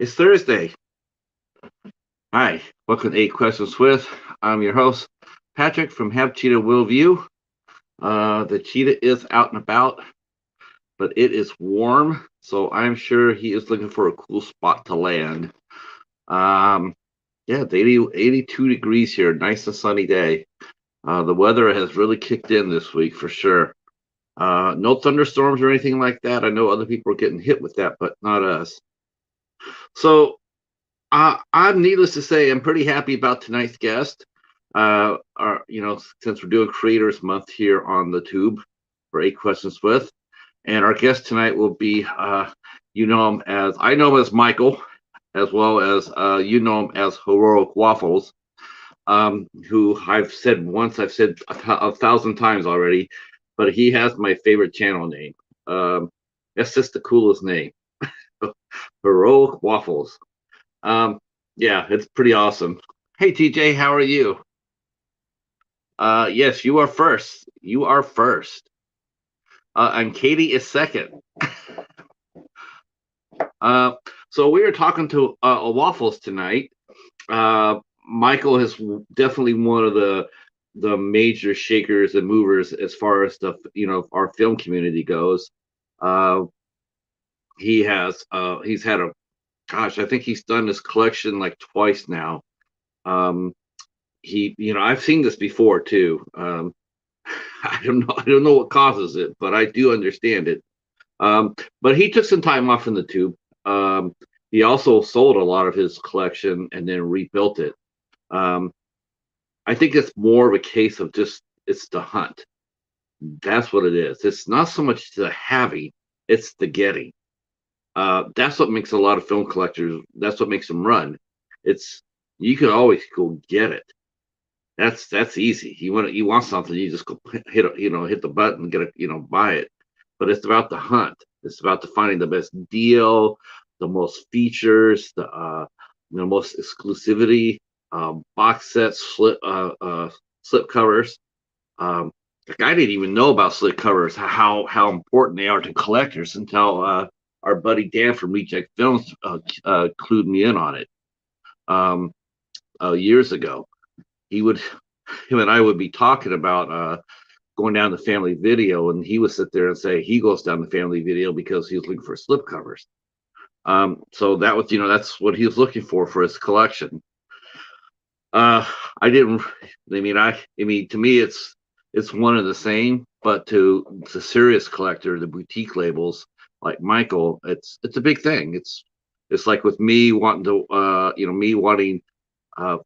It's Thursday. Hi, welcome to 8 Questions with. I'm your host, Patrick from Have Cheetah Will View. The cheetah is out and about, but it is warm, so I'm sure he is looking for a cool spot to land. Yeah, it's 82 degrees here, nice and sunny day. The weather has really kicked in this week for sure. No thunderstorms or anything like that. I know other people are getting hit with that, but not us. So I'm needless to say, I'm pretty happy about tonight's guest. Since we're doing Creators Month here on the tube for 8 Questions with, and our guest tonight will be, I know him as Michael, as well as you know him as Heroic Waffles, who I've said once, I've said a thousand times already, but he has my favorite channel name. That's just the coolest name, Heroic Waffles. Um, yeah, it's pretty awesome. Hey TJ, how are you? Yes, you are first. You are first. And Katie is second. Uh, so we are talking to Waffles tonight. Michael is definitely one of the major shakers and movers as far as our film community goes. Uh, he's had a gosh, I think he's done this collection like twice now. Um, I've seen this before too. I don't know what causes it, but I do understand it. But he took some time off in the tube. He also sold a lot of his collection and then rebuilt it. um, I think it's more of a case of just it's the hunt. That's what it is. It's not so much the having, it's the getting. That's what makes a lot of film collectors, that's what makes them run. It's You can always go get it. That's easy. You want something, you just go hit the button, get it, buy it. But it's about the hunt. It's about the finding the best deal, the most features, the most exclusivity, box sets, slip covers. Um, like I didn't even know about slip covers, how important they are to collectors until our buddy Dan from Reject Films clued me in on it um, years ago. He would him and I would be talking about going down the family video, and he would sit there and say he goes down the family video because he was looking for slip covers. So that was, that's what he was looking for his collection. I didn't. I mean, to me, it's one and the same. But to the serious collector, the boutique labels like Michael, it's a big thing. It's like with me wanting to, me wanting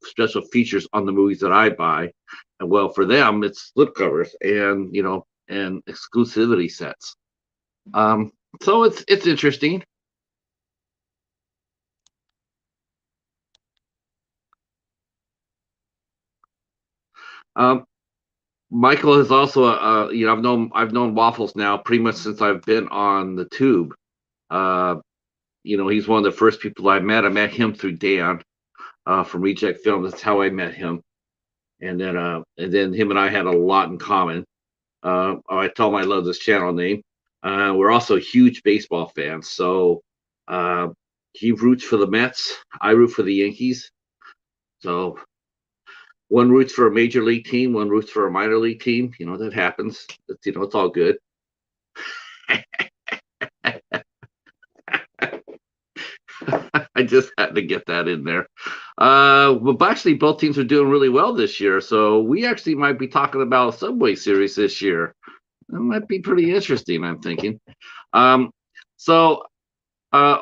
special features on the movies that I buy. And well, for them, it's slipcovers and exclusivity sets. Um, so it's interesting. Um, Michael is also I've known Waffles now pretty much since I've been on the tube. Uh, he's one of the first people I met. I met him through Dan from Reject Film. That's how I met him. And then him and I had a lot in common. I tell him I love this channel name. We're also huge baseball fans. So uh, he roots for the Mets. I root for the Yankees. So one roots for a major league team, one roots for a minor league team. That happens. It's all good. I just had to get that in there. But actually, both teams are doing really well this year. So we actually might be talking about a Subway Series this year. That might be pretty interesting, I'm thinking. Um, so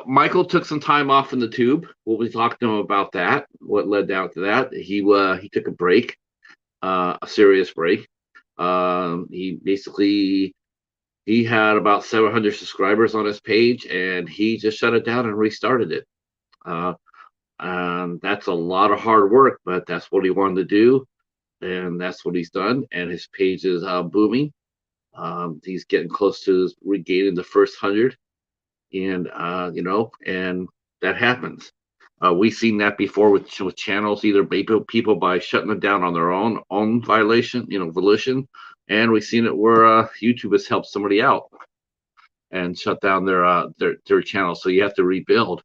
Michael took some time off in the tube. We'll be talking to him about that. What led down to that? He took a break, a serious break. He had about 700 subscribers on his page, and he just shut it down and restarted it. Uh, and that's a lot of hard work, but that's what he wanted to do, and that's what he's done. And his page is booming. He's getting close to regaining the first 100, and that happens. We've seen that before with channels, either people by shutting them down on their own volition, and we've seen it where YouTube has helped somebody out and shut down their channel. So you have to rebuild.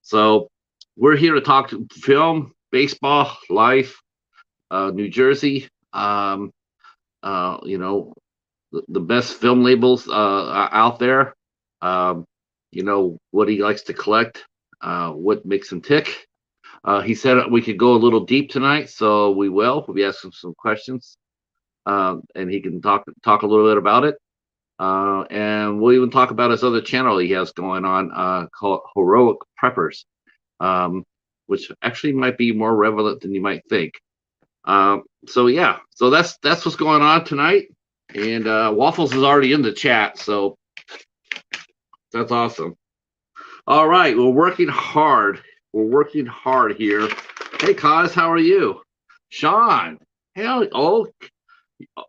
So we're here to talk to film, baseball, life, New Jersey. You know, the best film labels out there. Um, you know what he likes to collect, what makes him tick. He said we could go a little deep tonight, so we will. We'll be asking some questions, and he can talk a little bit about it. And we'll even talk about his other channel he has going on called Heroic Preppers, um, which actually might be more relevant than you might think. So yeah, so that's what's going on tonight. And Waffles is already in the chat, so that's awesome. All right, we're working hard. We're working hard here. Hey, Kaz, how are you? Sean, hell, oh,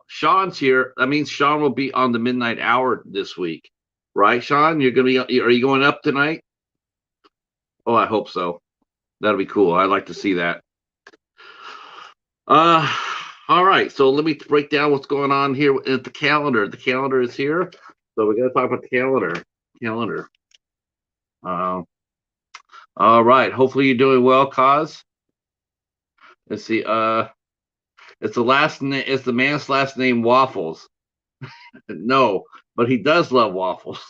Sean's here. That means Sean will be on the midnight hour this week, right, Sean? You're gonna be. Are you going up tonight? Oh, I hope so. That'll be cool. I'd like to see that. Uh, all right. So let me break down what's going on here at the calendar. The calendar is here. So we're gonna talk about the calendar. Calendar. All right. Hopefully you're doing well, Kaz. Let's see. It's the last name. It's the man's last name, Waffles. No, but he does love waffles.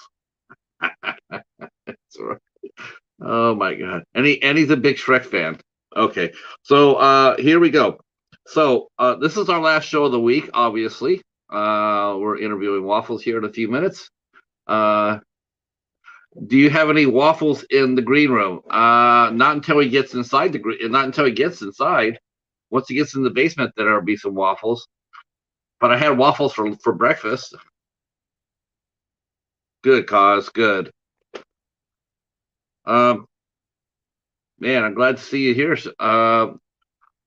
Oh my God. And he's a big Shrek fan. Okay. So here we go. So this is our last show of the week, obviously. We're interviewing Waffles here in a few minutes. Do you have any waffles in the green room? Not until he gets inside the green. Not until he gets inside. Once he gets in the basement, there'll be some waffles. But I had waffles for breakfast. Good, Cause. Good. Man, I'm glad to see you here.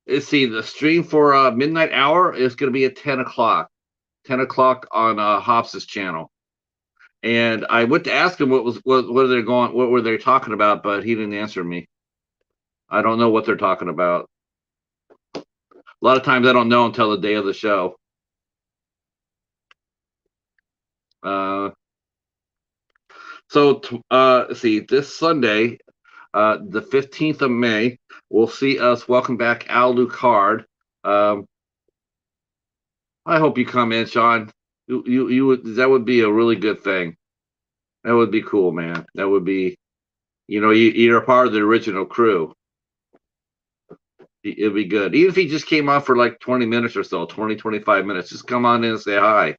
Let's see. The stream for midnight hour is going to be at 10 o'clock. 10 o'clock on Hops's channel. And I went to ask him what were they talking about, but he didn't answer me. I don't know what they're talking about. A lot of times I don't know until the day of the show. So let's see, this Sunday, the 15th of May, we'll see us welcome back Al Lucard. I hope you come in, Sean. You would, that would be a really good thing. That would be cool, man. That would be, you're a part of the original crew. It'd be good. Even if he just came on for like 20 minutes or so, 20, 25 minutes, just come on in and say hi.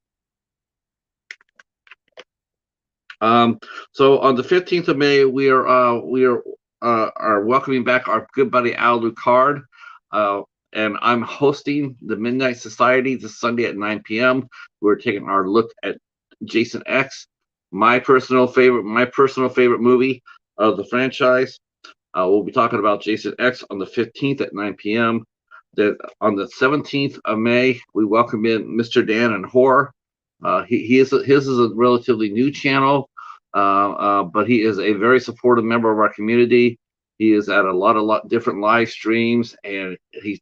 So on the 15th of May, we are welcoming back our good buddy Al Lucard, and I'm hosting the Midnight Society this Sunday at 9 p.m. We're taking our look at Jason X, my personal favorite movie of the franchise. We'll be talking about Jason X on the 15th at 9 p.m. Then on the 17th of May, we welcome in Mr. Dan and Horror. His is a relatively new channel, but he is a very supportive member of our community. He is at a lot different live streams, and he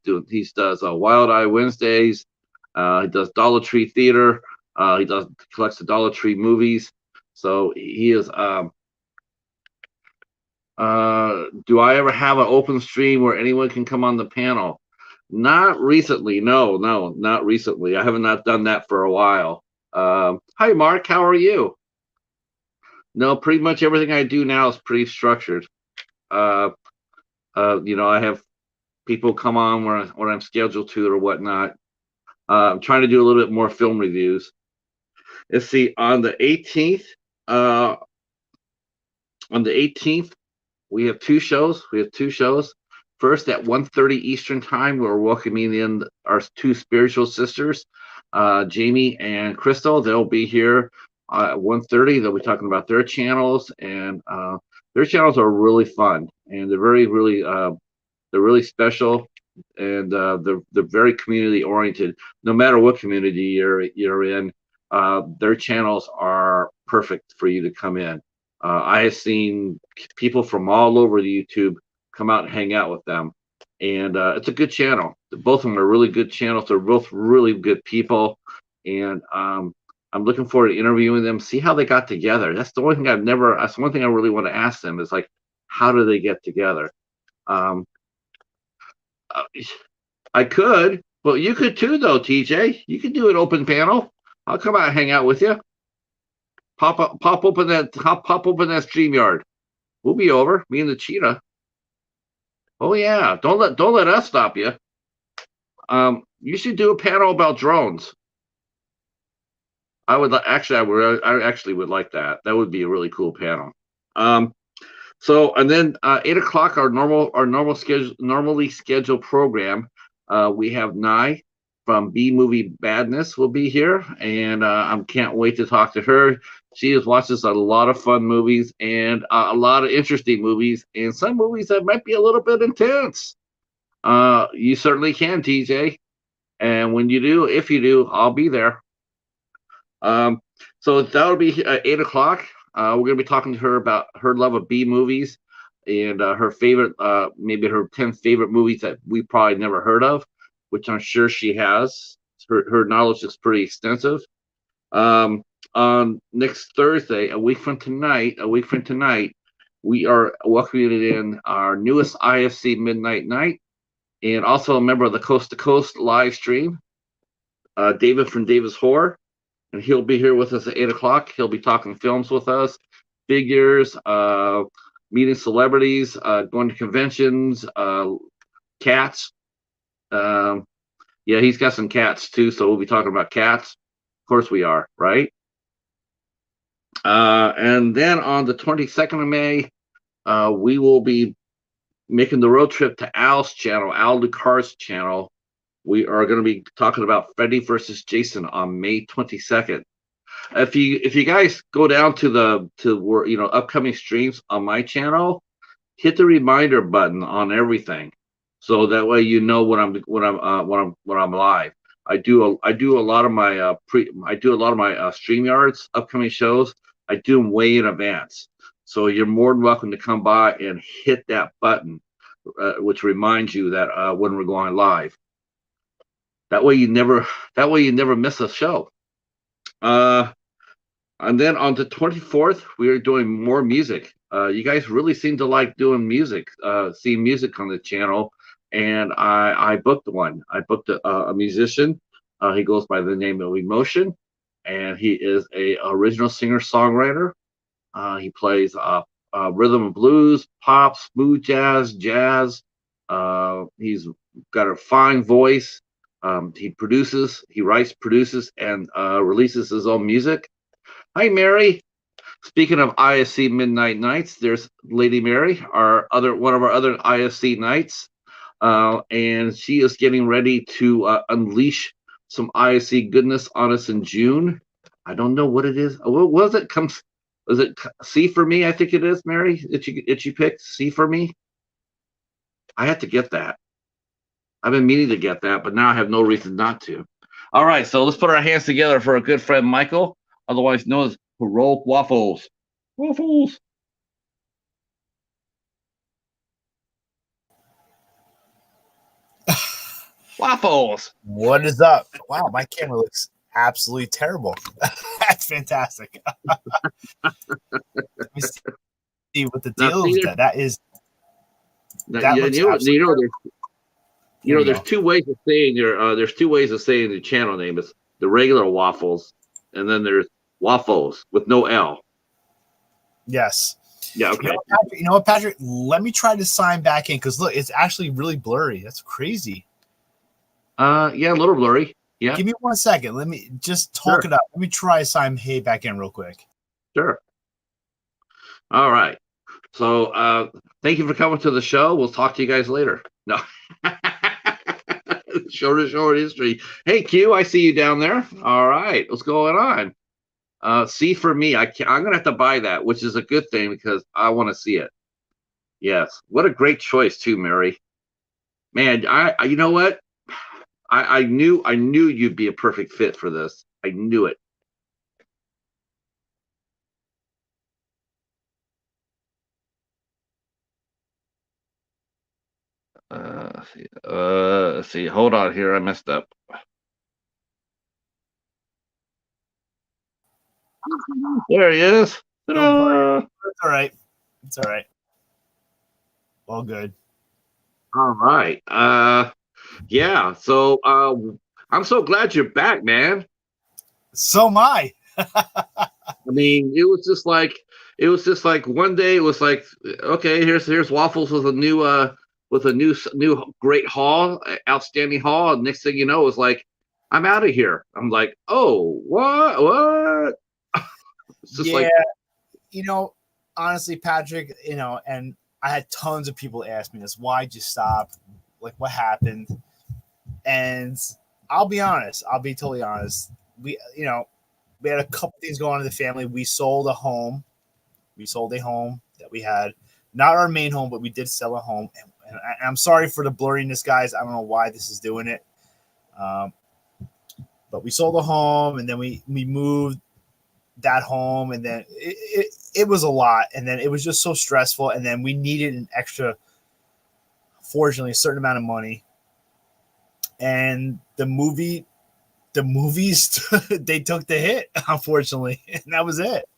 does Wild Eye Wednesdays. He does Dollar Tree Theater. He collects the Dollar Tree movies. So he is. Do I ever have an open stream where anyone can come on the panel? Not recently. No, not recently. I have not done that for a while. Hi, Mark. How are you? No, pretty much everything I do now is pretty structured. I have people come on when I'm scheduled to or whatnot. I'm trying to do a little bit more film reviews. Let's see. On the 18th, we have two shows. First, at 1:30 Eastern Time, we're welcoming in our two spiritual sisters, Jamie and Crystal. They'll be here at 1:30. They'll be talking about their channels, and their channels are really fun, and they're they're really special, and they're very community oriented. No matter what community you're in, their channels are perfect for you to come in. I have seen people from all over the YouTube come out and hang out with them, and it's a good channel. Both of them are really good channels. They're both really good people, and I'm looking forward to interviewing them, see how they got together. That's the one thing I really want to ask them is like, how do they get together? Um, I could, but you could too, though, TJ. You could do an open panel. I'll come out and hang out with you. Pop open that StreamYard. We'll be over. Me and the cheetah. Oh yeah, don't let us stop you. You should do a panel about drones. I would actually, I actually would like that. That would be a really cool panel. So and then 8 o'clock, our normally scheduled program. We have Nye from B Movie Badness will be here, and I can't wait to talk to her. She has watches a lot of fun movies and a lot of interesting movies, and some movies that might be a little bit intense. You certainly can, TJ. And when you do, if you do, I'll be there. So that'll be 8 o'clock. We're going to be talking to her about her love of B movies and her favorite, maybe her 10 favorite movies that we probably never heard of, which I'm sure she has. Her knowledge is pretty extensive. On next Thursday, a week from tonight, we are welcoming in our newest IFC Midnight Night and also a member of the Coast to Coast live stream, David from David's Horror. And he'll be here with us at 8 o'clock. He'll be talking films with us, figures, meeting celebrities, going to conventions, cats. Yeah, he's got some cats too, so we'll be talking about cats. Of course we are, right? And then on the 22nd of May, we will be making the road trip to Al's channel, Al Lucar's channel. We are going to be talking about Freddy versus Jason on May 22nd. If you guys go down to where upcoming streams on my channel, hit the reminder button on everything, so that way you know when I'm live. I do a lot of my StreamYards upcoming shows. I do them way in advance, so you're more than welcome to come by and hit that button, which reminds you that when we're going live. That way you never miss a show. And then on the 24th, we are doing more music. You guys really seem to like doing music, seeing music on the channel. And I booked one. I booked a musician. He goes by the name of Emotion, and he is a original singer-songwriter. He plays rhythm and blues, pop, smooth jazz. He's got a fine voice. He writes, produces, and releases his own music. Hi, Mary. Speaking of IFC Midnight Nights, there's Lady Mary, one of our other IFC nights, and she is getting ready to unleash some IFC goodness on us in June. I don't know what it is. What was it? Was it C for me? I think it is, Mary. That you picked C for me. I had to get that. I've been meaning to get that, but now I have no reason not to. All right, so let's put our hands together for our good friend Michael, otherwise known as Heroic Waffles. Waffles. Waffles. What is up? Wow, my camera looks absolutely terrible. That's fantastic. Let me see what the deal is with that. That is. That there's two ways of saying the channel name. It's the regular Waffles, and then there's Waffles with no L. Yes. Yeah. Okay. You know what, Patrick? Let me try to sign back in because look, it's actually really blurry. That's crazy. Yeah, a little blurry. Yeah. Give me 1 second. Let me just talk it up. Let me try sign back in real quick. Sure. All right. So thank you for coming to the show. We'll talk to you guys later. No. Short history. Hey, Q, I see you down there. All right. What's going on? C for me. I'm going to have to buy that, which is a good thing because I want to see it. Yes. What a great choice too, Mary. Man, you know what? I knew you'd be a perfect fit for this. I knew it. Let's see. Hold on here. I messed up. There he is. It's all right. It's all right. All good. All right. Yeah. So I'm so glad you're back, man. So am I. I mean, it was just like one day it was like, okay, here's Waffles with a new great haul, outstanding haul. And next thing you know, it was like, I'm out of here. I'm like, oh, what? It's just Yeah, like, honestly, Patrick, and I had tons of people ask me this. Why'd you stop? Like, what happened? And I'll be honest. I'll be totally honest. We had a couple things going on in the family. We sold a home. We sold a home that we had, not our main home, but we did sell a home. And I'm sorry for the blurriness, guys. I don't know why this is doing it. But we sold a home, and then we moved that home, and then it was a lot, and then it was just so stressful, and then we needed an extra, fortunately, a certain amount of money. And the movies they took the hit, unfortunately, and that was it.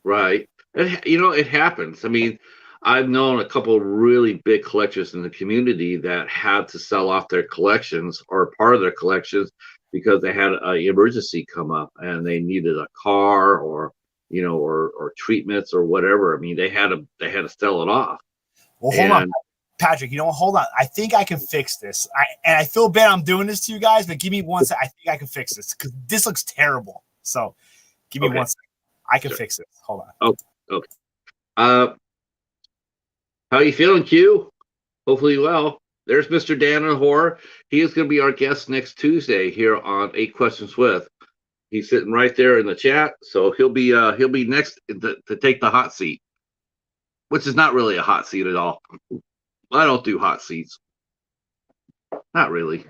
right. It happens. I mean, I've known a couple of really big collectors in the community that had to sell off their collections or part of their collections because they had an emergency come up and they needed a car or or treatments or whatever. I mean, they had to sell it off. Well, hold on, Patrick. Hold on. I think I can fix this. I feel bad I'm doing this to you guys, but give me one second. I think I can fix this because this looks terrible. So give me 1 second. I can fix it. Hold on. Oh, okay. How you feeling, Q? Hopefully well. There's Mr. Dan and Horror. He is going to be our guest next Tuesday here on 8 Questions With. He's sitting right there in the chat, so he'll be next to take the hot seat, which is not really a hot seat at all. I don't do hot seats, not really.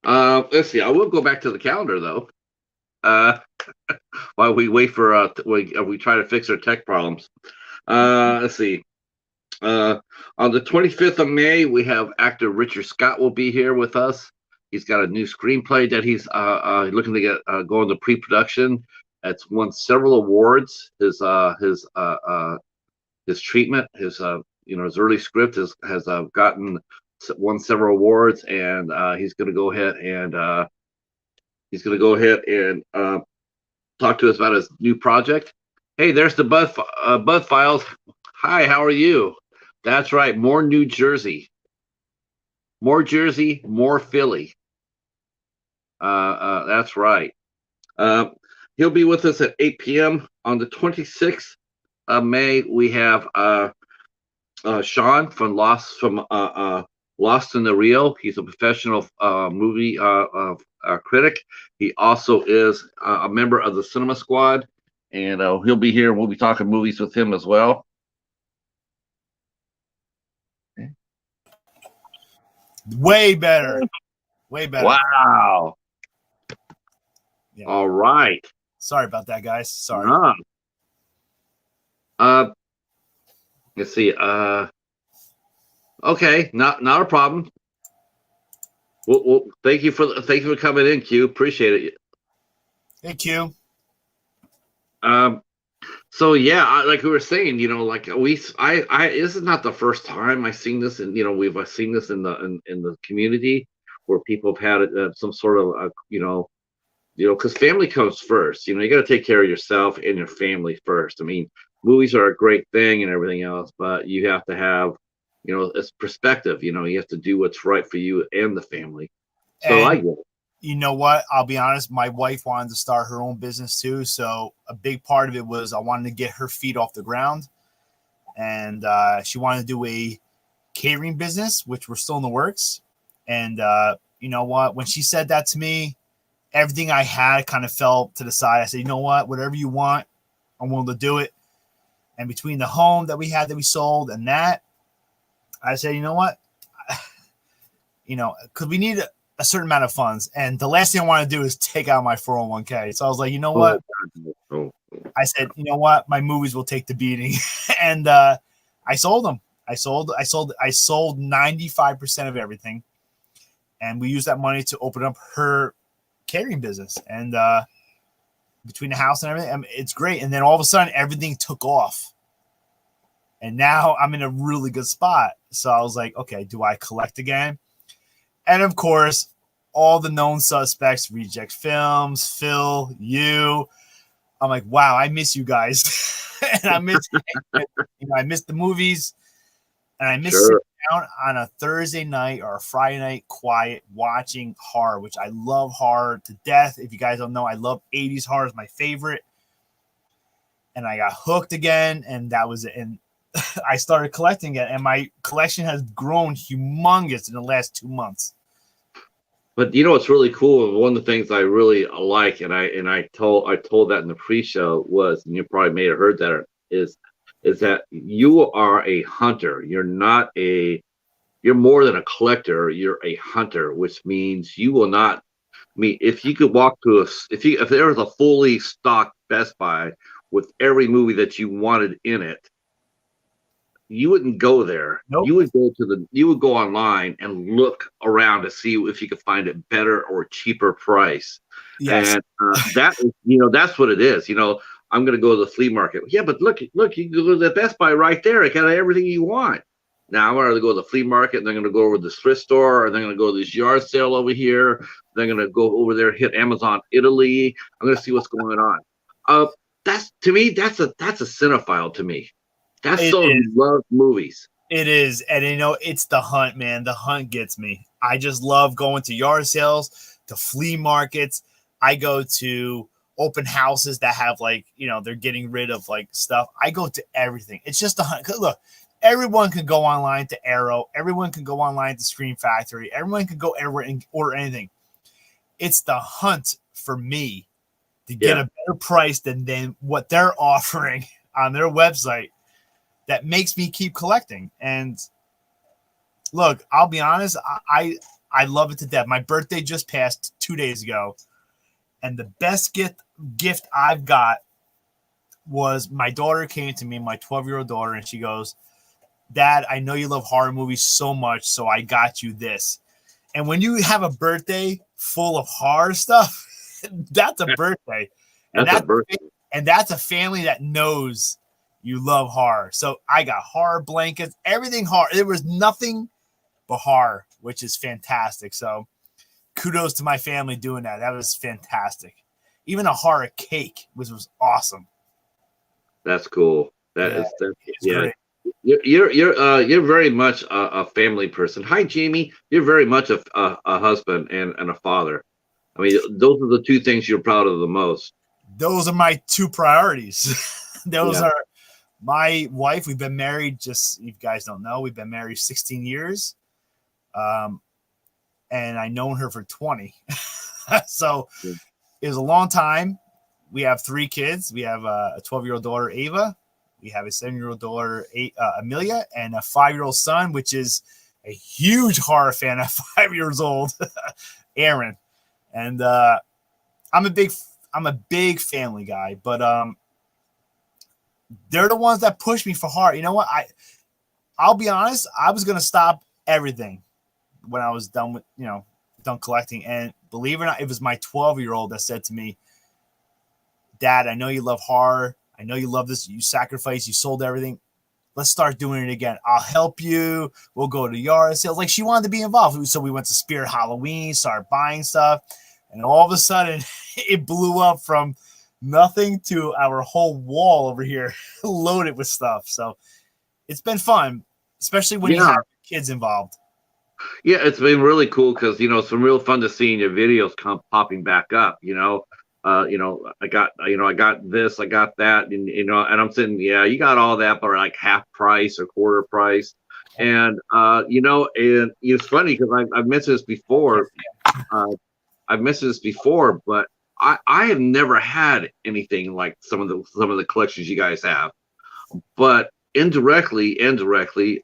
Let's see. I will go back to the calendar though. While we wait for we try to fix our tech problems. Let's see. On the 25th of May, we have actor Richard Scott will be here with us. He's got a new screenplay that he's looking to get go into pre-production. It's won several awards. His treatment, his early script has won several awards, and he's going to go ahead and talk to us about his new project. Hey, there's the Bud Files. Hi, how are you? That's right, more New Jersey. More Jersey, more Philly. That's right. He'll be with us at 8 p.m. on the 26th of May. We have Sean from Lost in the Rio. He's a professional movie critic. He also is a member of the Cinema Squad, and he'll be here. We'll be talking movies with him as well. Way better. Wow. Yeah. All right. Sorry about that, guys. Sorry. Let's see. Okay, not a problem. Well, thank you for coming in, Q. Appreciate it. Thank you. So yeah, like we were saying, this is not the first time I've seen this, and I've seen this in the community where people have had some sort of because family comes first. You got to take care of yourself and your family first. I mean, movies are a great thing and everything else, but you have to have it's perspective. You have to do what's right for you and the family. So I get it. You know what? I'll be honest. My wife wanted to start her own business too. So a big part of it was I wanted to get her feet off the ground. And she wanted to do a catering business, which we're still in the works. And you know what? When she said that to me, everything I had kind of fell to the side. I said, you know what? Whatever you want, I'm willing to do it. And between the home that we had that we sold and that, I said, you know what? Because we need a certain amount of funds, and the last thing I want to do is take out my 401k. So I was like, you know what? I said, you know what? My movies will take the beating, and I sold them. I sold 95% of everything, and we used that money to open up her catering business. And between the house and everything, it's great. And then all of a sudden, everything took off. And now I'm in a really good spot. So I was like, okay, do I collect again? And of course, all the known suspects, Reject Films, Phil, you. I'm like, wow, I miss you guys. And I miss the movies. And I miss sitting down on a Thursday night or a Friday night quiet watching horror, which I love horror to death. If you guys don't know, I love 80s horror, is my favorite. And I got hooked again, and that was it. And I started collecting it, and my collection has grown humongous in the last 2 months. But you know what's really cool? One of the things I really like, and I told that in the pre-show was, and you probably may have heard that, is that you are a hunter. You're more than a collector. You're a hunter, which means you will not. I mean, if you could walk to if there was a fully stocked Best Buy with every movie that you wanted in it, you wouldn't go there. Nope. You would go online and look around to see if you could find a better or cheaper price. Yes. And that's what it is. I'm going to go to the flea market. Yeah, but look, you can go to the Best Buy right there. It got everything you want. Now I'm going to go to the flea market, and they're going to go over to the thrift store, or they're going to go to this yard sale over here. They're going to go over there, hit Amazon Italy. I'm going to see what's going on. That's a cinephile to me. That's someone who loves movies. It is. And it's the hunt, man. The hunt gets me. I just love going to yard sales, to flea markets. I go to open houses that have they're getting rid of stuff. I go to everything. It's just a hunt. Look, everyone can go online to Arrow. Everyone can go online to Screen Factory. Everyone can go everywhere and order anything. It's the hunt for me to get a better price than what they're offering on their website that makes me keep collecting. And look, I'll be honest, I love it to death. My birthday just passed 2 days ago, and the best gift I've got was my daughter came to me, my 12-year-old daughter, and she goes, Dad, I know you love horror movies so much, so I got you this. And when you have a birthday full of horror stuff, that's a birthday. And that's a family that knows you love horror. So I got horror blankets, everything horror. There was nothing but horror, which is fantastic. So kudos to my family doing that. That was fantastic. Even a horror cake was awesome. That's cool. That's great. You're very much a family person. Hi, Jamie. You're very much a husband and a father. I mean, those are the two things you're proud of the most. Those are my two priorities. Those are my wife. We've been married, just if you guys don't know, we've been married 16 years. And I've known her for 20. So it was a long time. We have 3 kids. We have a 12-year-old daughter, Ava. We have a 7-year-old daughter, Amelia, and a 5-year-old son, which is a huge horror fan at 5 years old, Aaron. And I'm a big family guy, but they're the ones that push me for horror. You know what? I'll be honest. I was gonna stop everything when I was done collecting. And believe it or not, it was my 12-year-old that said to me, Dad, I know you love horror. I know you love this. You sacrificed. You sold everything. Let's start doing it again. I'll help you. We'll go to yard sales. Like, she wanted to be involved. So we went to Spirit Halloween, started buying stuff. And all of a sudden, it blew up from nothing to our whole wall over here loaded with stuff. So it's been fun, especially when you have kids involved. Yeah, it's been really cool because, it's been real fun to see your videos popping back up, I got this, I got that, and and I'm saying, you got all that, but like half price or quarter price, and and it's funny because I've mentioned this before, but I have never had anything like some of the collections you guys have, but indirectly,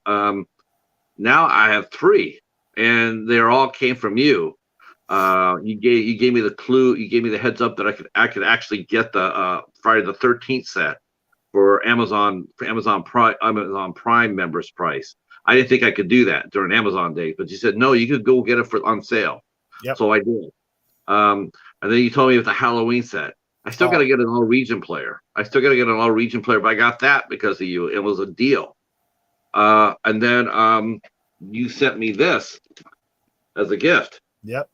now I have 3, and they all came from you. You gave me the clue. You gave me the heads up that I could actually get the Friday the 13th set for Amazon Prime members price. I didn't think I could do that during Amazon days, but you said no, you could go get it on sale. Yep. So I did. And then you told me with the Halloween set. I still got to get an all region player. But I got that because of you. It was a deal. And then you sent me this as a gift. Yep.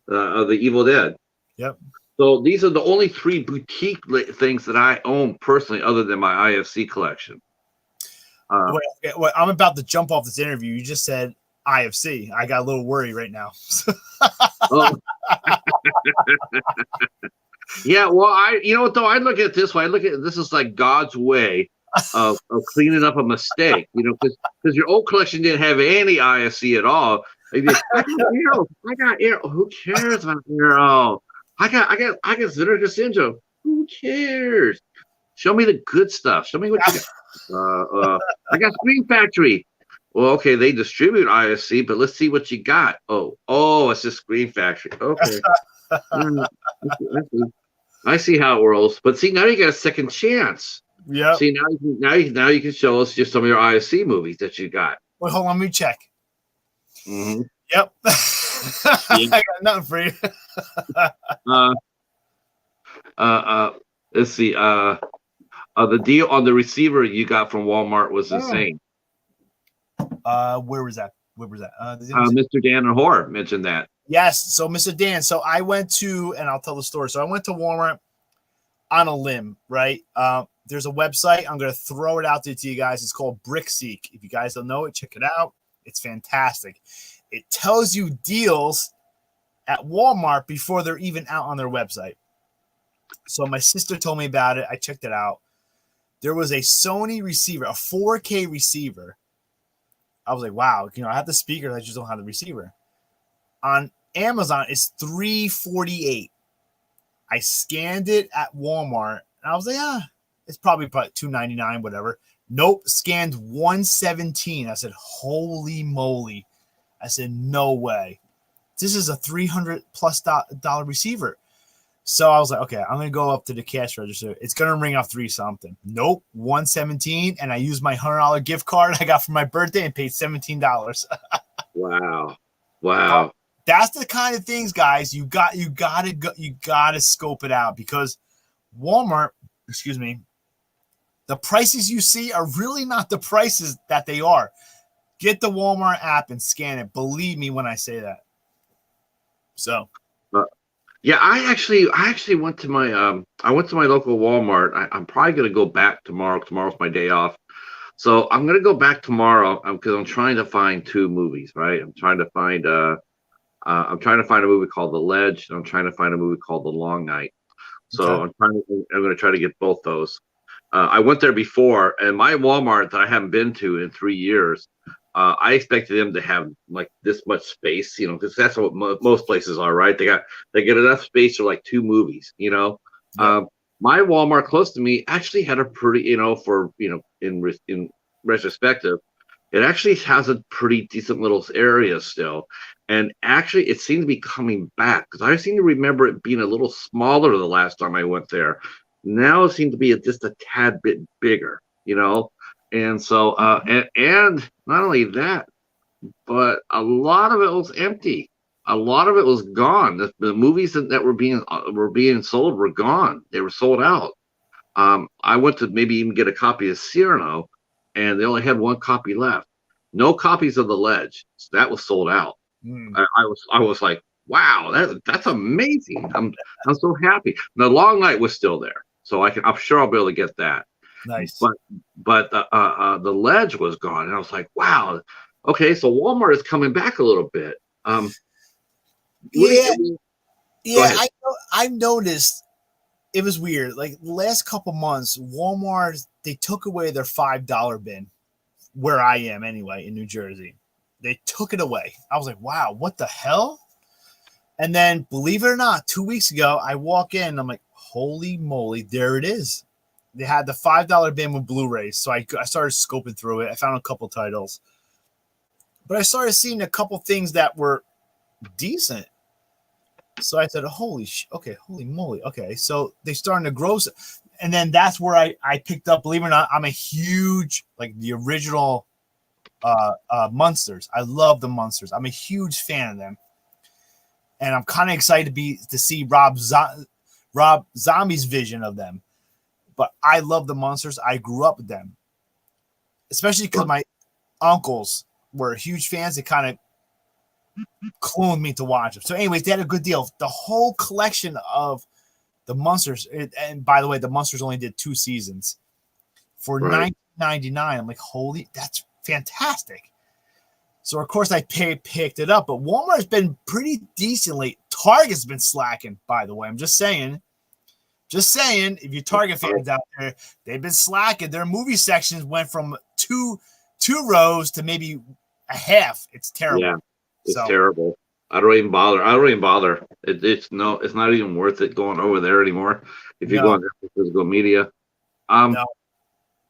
Of the Evil Dead. Yep. So these are the only 3 boutique things that I own personally, other than my IFC collection. Wait, I'm about to jump off this interview. You just said IFC. I got a little worried right now. Oh. Yeah, well, you know what though? I look at it this way. I look at this is like God's way of cleaning up a mistake. You know, because your old collection didn't have any IFC at all. I got Arrow. Who cares about Arrow? I got Vinegar Syndrome. Who cares? Show me the good stuff. Show me what you got. I got Screen Factory. Well, okay, they distribute IFC, but let's see what you got. Oh, it's just Screen Factory. Okay. I see how it rolls. But see, now you got a second chance. Yeah. See, now you can show us just some of your IFC movies that you got. Wait, hold on, let me check. Mm-hmm. Yep. I got nothing for you. Let's see. The deal on the receiver you got from Walmart was insane. Where was that? Mr. Dan and Horror mentioned that. Yes. So, Mr. Dan. So I went to, and I'll tell the story. So I went to Walmart on a limb, right? There's a website. I'm going to throw it out there to you guys. It's called BrickSeek. If you guys don't know it, check it out. It's fantastic. It tells you deals at Walmart before they're even out on their website. So my sister told me about it. I checked it out. There was a Sony receiver, a 4K receiver. I was like, wow, I have the speakers. I just don't have the receiver. On Amazon, it's $348. I scanned it at Walmart, and I was like, it's probably $299, whatever. Nope, scanned $117. I said, holy moly. I said, no way. This is a $300+ receiver. So I was like, okay, I'm going to go up to the cash register. It's going to ring off 3 something. Nope, $117. And I used my $100 gift card I got for my birthday and paid $17. Wow. That's the kind of things, guys, you got to scope it out, because Walmart, the prices you see are really not the prices that they are. Get the Walmart app and scan it. Believe me when I say that. So, yeah, I actually went to my local Walmart. I'm probably gonna go back tomorrow. Tomorrow's my day off, so I'm gonna go back tomorrow because I'm trying to find 2 movies. Right, I'm trying to find a movie called The Ledge, and I'm trying to find a movie called The Long Night. So okay. I'm gonna try to get both those. I went there before, and my Walmart that I haven't been to in 3 years. I expected them to have like this much space, because that's what most places are, right? They get enough space for like 2 movies, Yeah. My Walmart close to me actually had a pretty, in retrospective, it actually has a pretty decent little area still, and actually it seemed to be coming back because I seem to remember it being a little smaller the last time I went there. Now it seems to be just a tad bit bigger, And so, and not only that, but a lot of it was empty. A lot of it was gone. The movies that were being sold were gone. They were sold out. I went to maybe even get a copy of Cyrano, and they only had 1 copy left. No copies of The Ledge. So that was sold out. I was like, wow, that's amazing. I'm so happy. The Long Night was still there, so I'm sure I'll be able to get that. Nice. But the Ledge was gone, and I was like, wow. Okay, so Walmart is coming back a little bit. I noticed it was weird. Like the last couple months, Walmart, they took away their $5 bin where I am anyway in New Jersey. They took it away. I was like, wow, what the hell? And then, believe it or not, 2 weeks ago, I walk in and I'm like, holy moly, there it is. They had the $5 bin with Blu-rays. So I started scoping through it. I found a couple titles. But I started seeing a couple things that were decent. So I said, holy moly. Okay, so they starting to grow. And then that's where I picked up, believe it or not, I'm a huge, like the original Munsters. I love the Munsters. I'm a huge fan of them. And I'm kind of excited to see Rob Zombie's vision of them. But I love the Munsters. I grew up with them. especially because my uncles were huge fans. They kind of cloned me to watch them. So, anyways, they had a good deal. The whole collection of the Munsters, and by the way, the Munsters only did 2 seasons for $19.99. I'm like, holy, that's fantastic. So, of course, I picked it up, but Walmart's been pretty decently. Target's been slacking, by the way. I'm just saying. Just saying, if you Target fans out there, they've been slacking. Their movie sections went from two rows to maybe a half. It's terrible. Yeah, it's terrible. I don't even bother. It's not even worth it going over there anymore. If you go on physical media, but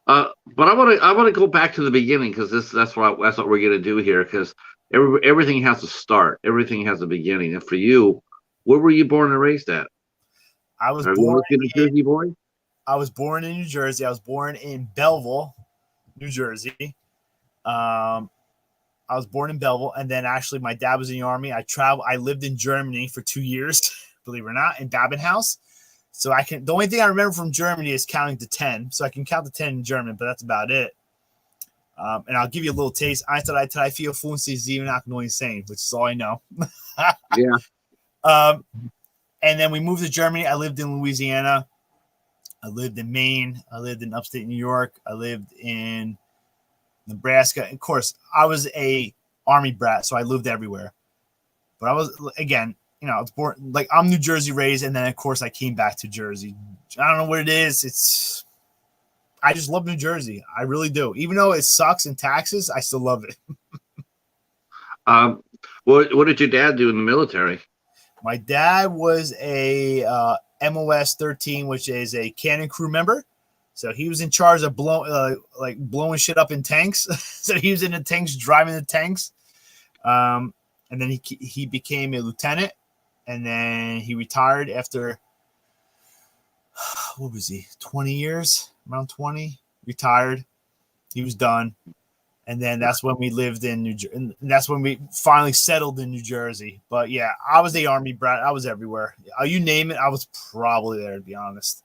I want to go back to the beginning because that's what we're gonna do here because everything has a start. Everything has a beginning. And for you, where were you born and raised at? I was born in New Jersey, boy. I was born in New Jersey. I was born in Belleville, New Jersey. I was born in Belleville, and then actually my dad was in the Army. I lived in Germany for 2 years, believe it or not, in Babenhaus. So the only thing I remember from Germany is counting to 10. So I can count to 10 in German, but that's about it. And I'll give you a little taste. I feel fluency 7,9 which is all I know. Yeah. And then we moved to Germany. I lived in Louisiana. I lived in Maine. I lived in upstate New York. I lived in Nebraska. Of course, I was a Army brat, so I lived everywhere. But I was, again, I was born, like, I'm New Jersey raised, and then, of course, I came back to Jersey. I don't know what it is. I just love New Jersey. I really do. Even though it sucks in taxes, I still love it. What did your dad do in the military? My dad was a MOS 13, which is a cannon crew member. So he was in charge of blowing shit up in tanks. So he was in the tanks, driving the tanks. And then he became a lieutenant. And then he retired after, what was he, 20 years? Around 20? Retired. He was done. And then that's when we lived in New Jersey. And that's when we finally settled in New Jersey. But yeah, I was the Army brat. I was everywhere. You name it, I was probably there, to be honest.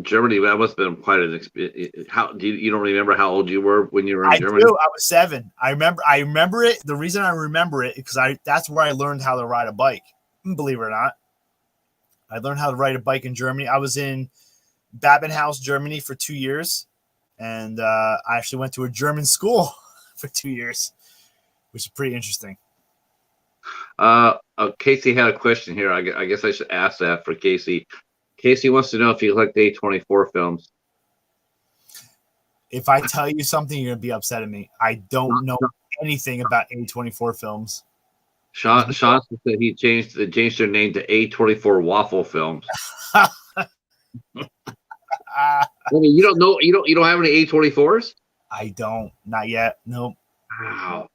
Germany, that must have been quite an experience. You don't remember how old you were when you were in Germany? I do. I was 7. I remember it. The reason I remember it is because that's where I learned how to ride a bike. Believe it or not, I learned how to ride a bike in Germany. I was in Babenhaus, Germany, for 2 years. And I actually went to a German school for 2 years, which is pretty interesting. Casey had a question here. I guess I should ask that for Casey. Casey wants to know if you collect A24 films. If I tell you something, you're going to be upset at me. I don't know anything about A24 films. Sean said he changed their name to A24 Waffle Films. I mean, you don't have any A24s? I don't, not yet. Nope. Wow.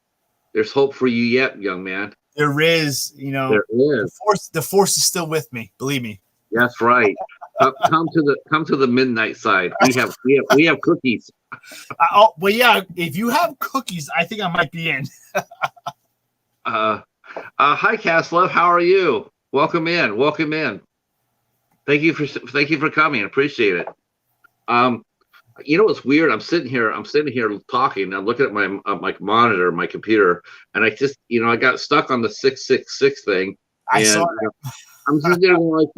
There's hope for you yet, young man. There is, There is. The force is still with me. Believe me. That's right. Come to the midnight side. We have cookies. Well, yeah. If you have cookies, I think I might be in. Hi, Caslev. How are you? Welcome in. Thank you for coming. Appreciate it. It's weird. I'm sitting here talking. I'm looking at my monitor, my computer, and I just, I got stuck on the 666 thing. I saw it. I'm sitting there like,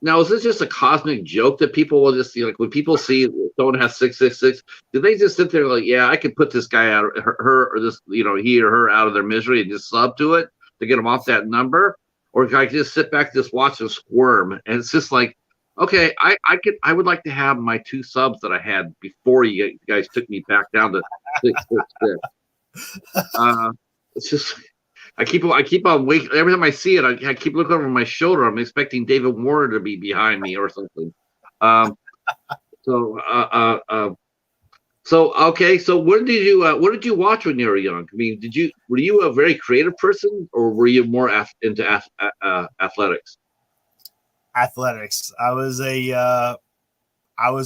now is this just a cosmic joke that people will just see? Like when people see someone has 666, do they just sit there like, yeah, I could put this guy out, her, or this, he or her out of their misery and just sub to it to get them off that number, or can I just sit back, just watch them squirm? And it's just like, okay, I would like to have my 2 subs that I had before you guys took me back down to 666. It's just I keep on waking. Every time I see it, I keep looking over my shoulder. I'm expecting David Warner to be behind me or something. So okay. So what did you watch when you were young? I mean, were you a very creative person, or were you more into athletics? Athletics. I was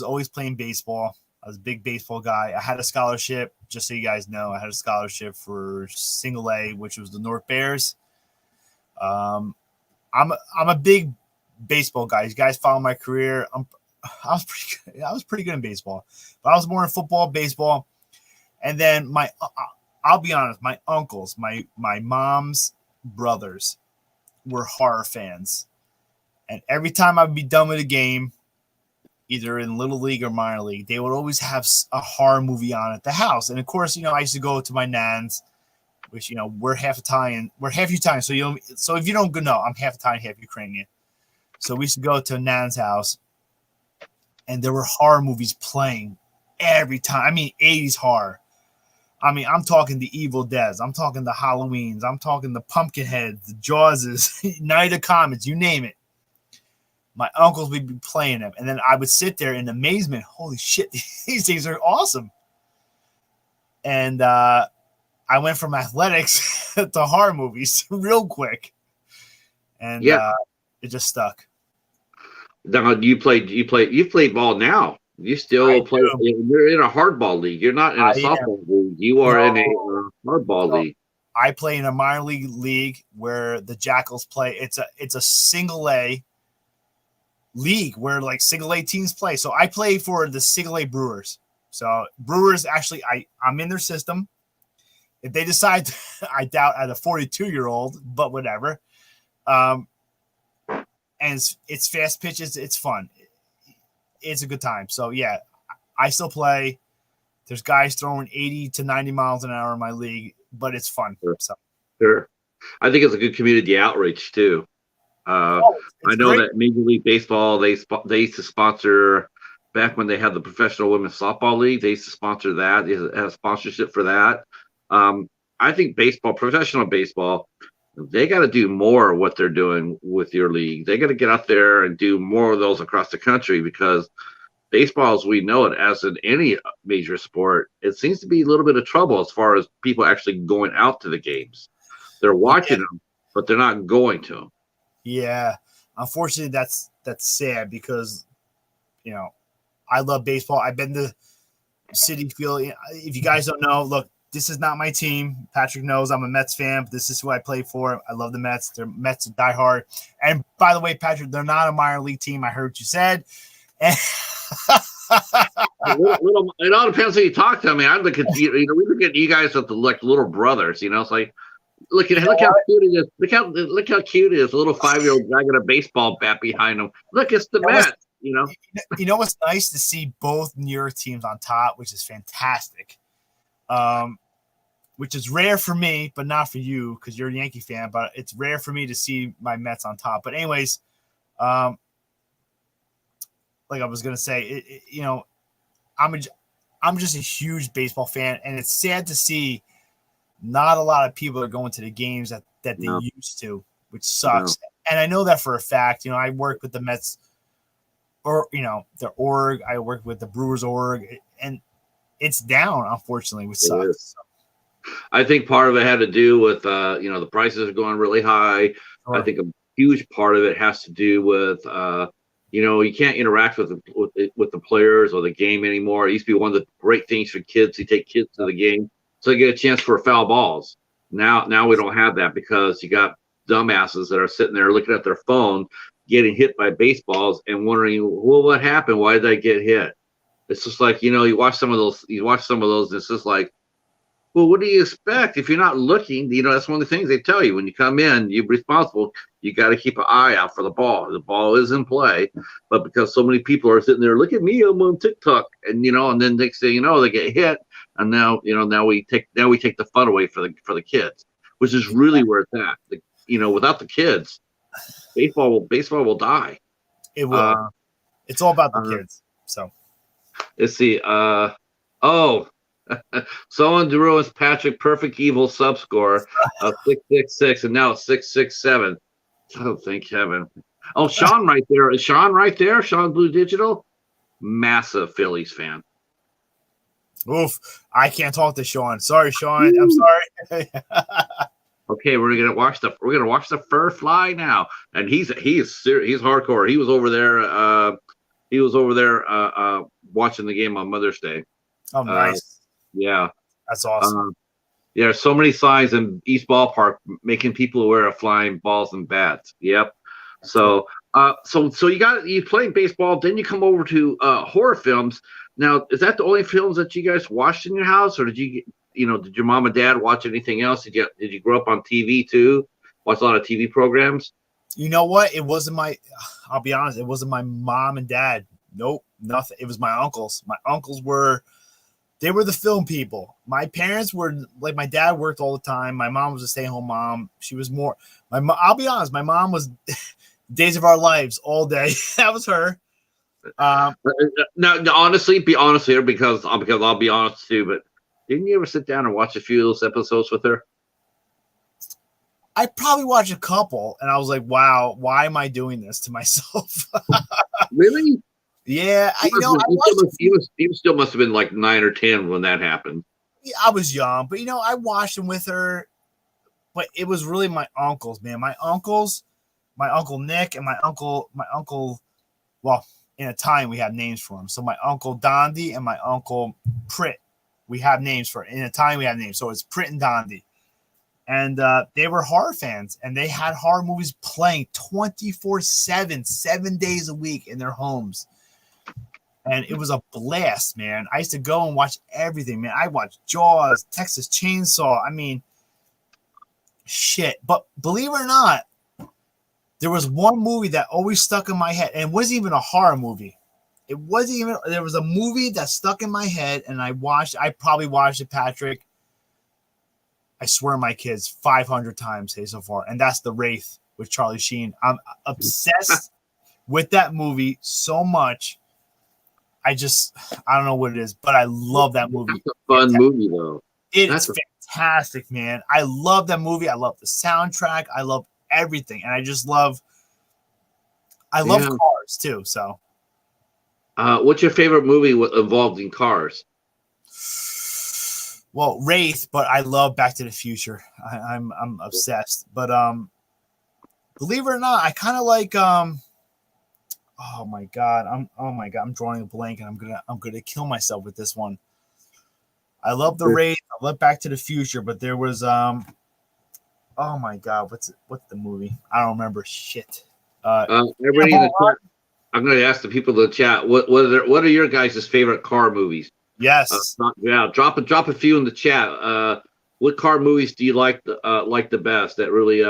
always playing baseball. I was a big baseball guy. I had a scholarship, just so you guys know. I had a scholarship for single A, which was the North Bears. I'm a big baseball guy. You guys follow my career. I was pretty good in baseball, but I was more in football, baseball, and then I'll be honest, my uncles, my mom's brothers were horror fans, and every time I'd be done with a game, either in little league or minor league, they would always have a horror movie on at the house. And of course, I used to go to my nan's, which we're half Italian, so so if you don't know, I'm half Italian, half Ukrainian. So we used to go to nan's house, and there were horror movies playing every time. I mean, 80s horror. I mean, I'm talking the Evil Deads, I'm talking the Halloweens, I'm talking the Pumpkinheads, the Jawses, Night of Comets, you name it. My uncles would be playing them, and then I would sit there in amazement. Holy shit, these things are awesome. And I went from athletics to horror movies real quick, and it just stuck. Now you play ball now. You still play. You're in a hardball league. You're not in a softball league. You are in a hardball league. I play in a minor league where the Jackals play. It's a single A league where like single A teams play. So I play for the single A Brewers. So Brewers, actually, I'm in their system. If they decide, I doubt at a 42-year-old, but whatever. And it's fast pitches. It's fun. It's a good time. So yeah, I still play. There's guys throwing 80 to 90 miles an hour in my league, but it's fun. Sure. I think it's a good community outreach too. I know great. That Major League Baseball, they used to sponsor, back when they had the Professional Women's Softball League, they used to sponsor that. They had a sponsorship for that. I think professional baseball, they got to do more of what they're doing with your league. They got to get out there and do more of those across the country, because baseball, as we know it, as in any major sport, it seems to be a little bit of trouble as far as people actually going out to the games. They're watching them, but they're not going to them. Yeah, unfortunately, that's sad, because I love baseball. I've been to Citi Field. If you guys don't know, look, this is not my team. Patrick knows I'm a Mets fan, but this is who I play for. I love the Mets. They're Mets diehard. And by the way, Patrick, they're not a minor league team. I heard you said. And it all depends who you talk to. I mean, I look at we look at you guys with the little brothers. It's like, look how cute it is. Look how cute it is. A little 5-year-old guy got a baseball bat behind him. Look, it's the Mets. You know what's nice to see both New York teams on top, which is fantastic. Which is rare for me, but not for you, because you're a Yankee fan. But it's rare for me to see my Mets on top. But anyways, like I was gonna say, I'm just a huge baseball fan, and it's sad to see not a lot of people are going to the games that they used to, which sucks. No. And I know that for a fact. I work with the Mets, or their org. I work with the Brewers org, and it's down, unfortunately, which sucks. I think part of it had to do with the prices are going really high. Sure. I think a huge part of it has to do with you can't interact with the players or the game anymore. It used to be one of the great things for kids to take kids to the game, so they get a chance for foul balls. Now we don't have that, because you got dumbasses that are sitting there looking at their phone, getting hit by baseballs and wondering, well, what happened? Why did I get hit? It's just like, you watch some of those, and it's just like, well, what do you expect if you're not looking? That's one of the things they tell you when you come in. You're responsible. You got to keep an eye out for the ball. The ball is in play, but because so many people are sitting there, look at me, I'm on TikTok, and then next thing you know, they get hit, and now we take the fun away for the kids, which is really where it's at. Without the kids, baseball will die. It will. It's all about the kids. So let's see. Someone drew us Patrick perfect evil sub score of 666, and now it's 667. Oh, thank heaven. Oh, Sean right there. Is Sean right there? Sean Blue Digital, massive Phillies fan. Oof! I can't talk to Sean. Sorry, Sean. I'm sorry. Okay, we're gonna watch the fur fly now, and he's hardcore. He was over there. Watching the game on Mother's Day. Oh, nice. Yeah, that's awesome. There are so many signs in East Ballpark making people aware of flying balls and bats. Yep. So So you playing baseball, then you come over to horror films. Now, is that the only films that you guys watched in your house, or did did your mom and dad watch anything else? Did you grow up on TV too? Watch a lot of TV programs? You know what? I'll be honest, it wasn't my mom and dad. Nope, nothing. It was my uncles. My uncles were the film people. My parents were like, my dad worked all the time. My mom was a stay-at-home mom. She was more, I'll be honest, my mom was Days of Our Lives all day. That was her. Now, honestly, be honest here, because I'll be honest too. But didn't you ever sit down and watch a few of those episodes with her? I probably watched a couple, and I was like, "Wow, why am I doing this to myself?" Really? Yeah, you still must have been like 9 or 10 when that happened. Yeah, I was young, but I watched them with her. But it was really my uncles, man. My uncle Nick, and my uncle. Well, in Italian we have names for him. So my uncle Dondi and my uncle Prit, we have names for it. In Italian we have names. So it's Prit and Dondi. And they were horror fans, and they had horror movies playing 24/7, 7 days a week in their homes. And it was a blast, man. I used to go and watch everything, man. I watched Jaws, Texas Chainsaw. I mean, shit. But believe it or not, there was one movie that always stuck in my head, and it wasn't even a horror movie. There was a movie that stuck in my head, and I probably watched it, Patrick. I swear my kids 500 times so far, and that's The Wraith with Charlie Sheen. I'm obsessed with that movie so much. I don't know what it is, but I love that movie. It's a fun movie, though. It's fantastic, man. I love that movie. I love the soundtrack. I love everything, and I love cars too. So, what's your favorite movie involved in cars? Well, Wraith, but I love Back to the Future. I'm obsessed. But believe it or not, I kind of like oh my god, I'm drawing a blank, and I'm gonna kill myself with this one. I love the Wraith. I love Back to the Future, but there was oh my god, what's the movie? I don't remember shit. Everybody in the chat, I'm going to ask the people in the chat what are your guys' favorite car movies? Yes. Drop a few in the chat. What car movies do you like the best? That really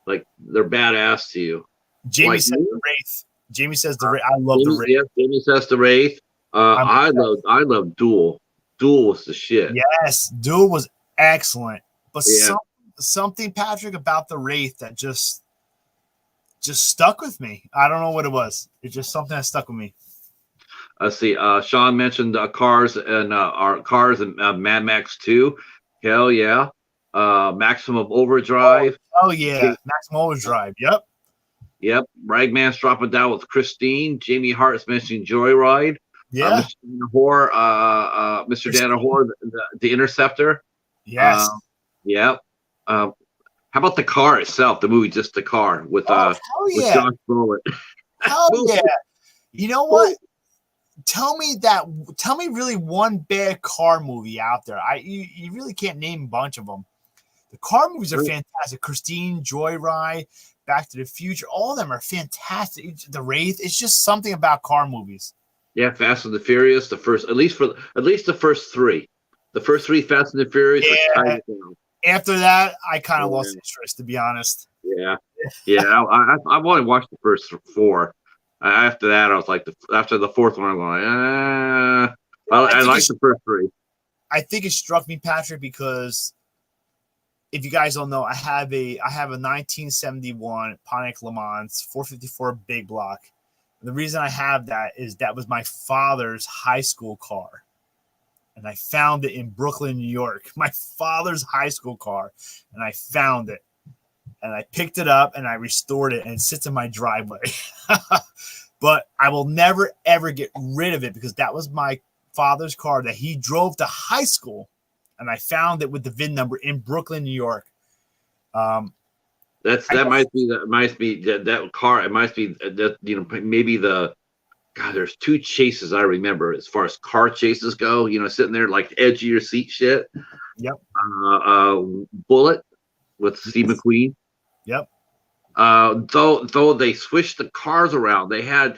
like they're badass to you. Jamie says The Wraith. Jamie says The Wraith. I love The Wraith. Yeah, Jamie says The Wraith. I love Duel. Duel was the shit. Yes, Duel was excellent. But something, Patrick, about The Wraith that just stuck with me. I don't know what it was. It's just something that stuck with me. Let's see. Sean mentioned Cars and Mad Max 2. Hell yeah. Maximum Overdrive. Oh yeah. Maximum Overdrive. Yep. Ragman's dropping down with Christine. Jamie Hart's mentioning Joyride. Yeah. Mr. Danaher, the Interceptor. Yes. Yep. How about the car itself? The movie, just the car with Josh Brolin. Hell yeah! You know what? Tell me really one bad car movie out there. You really can't name a bunch of them. The car movies are fantastic. Christine, Joyride, Back to the Future, all of them are fantastic. The Wraith, it's just something about car movies. Yeah, Fast and the Furious, at least the first three. The first three Fast and the Furious. Yeah. After that, I kind of lost interest, to be honest. Yeah. I've only watched the first 4. After that, I was like, after the fourth one, I'm going, I like the first 3. I think it struck me, Patrick, because if you guys don't know, I have a 1971 Pontiac Le Mans 454 big block. And the reason I have that is that was my father's high school car. And I found it in Brooklyn, New York, my father's high school car. And I found it. And I picked it up and I restored it, and it sits in my driveway. But I will never, ever get rid of it because that was my father's car that he drove to high school. And I found it with the VIN number in Brooklyn, New York. That might be that car. It might be that, maybe there's 2 chases I remember as far as car chases go, sitting there like edge of your seat shit. Yep. Bullet with Steve McQueen. Yep. Though they switched the cars around, they had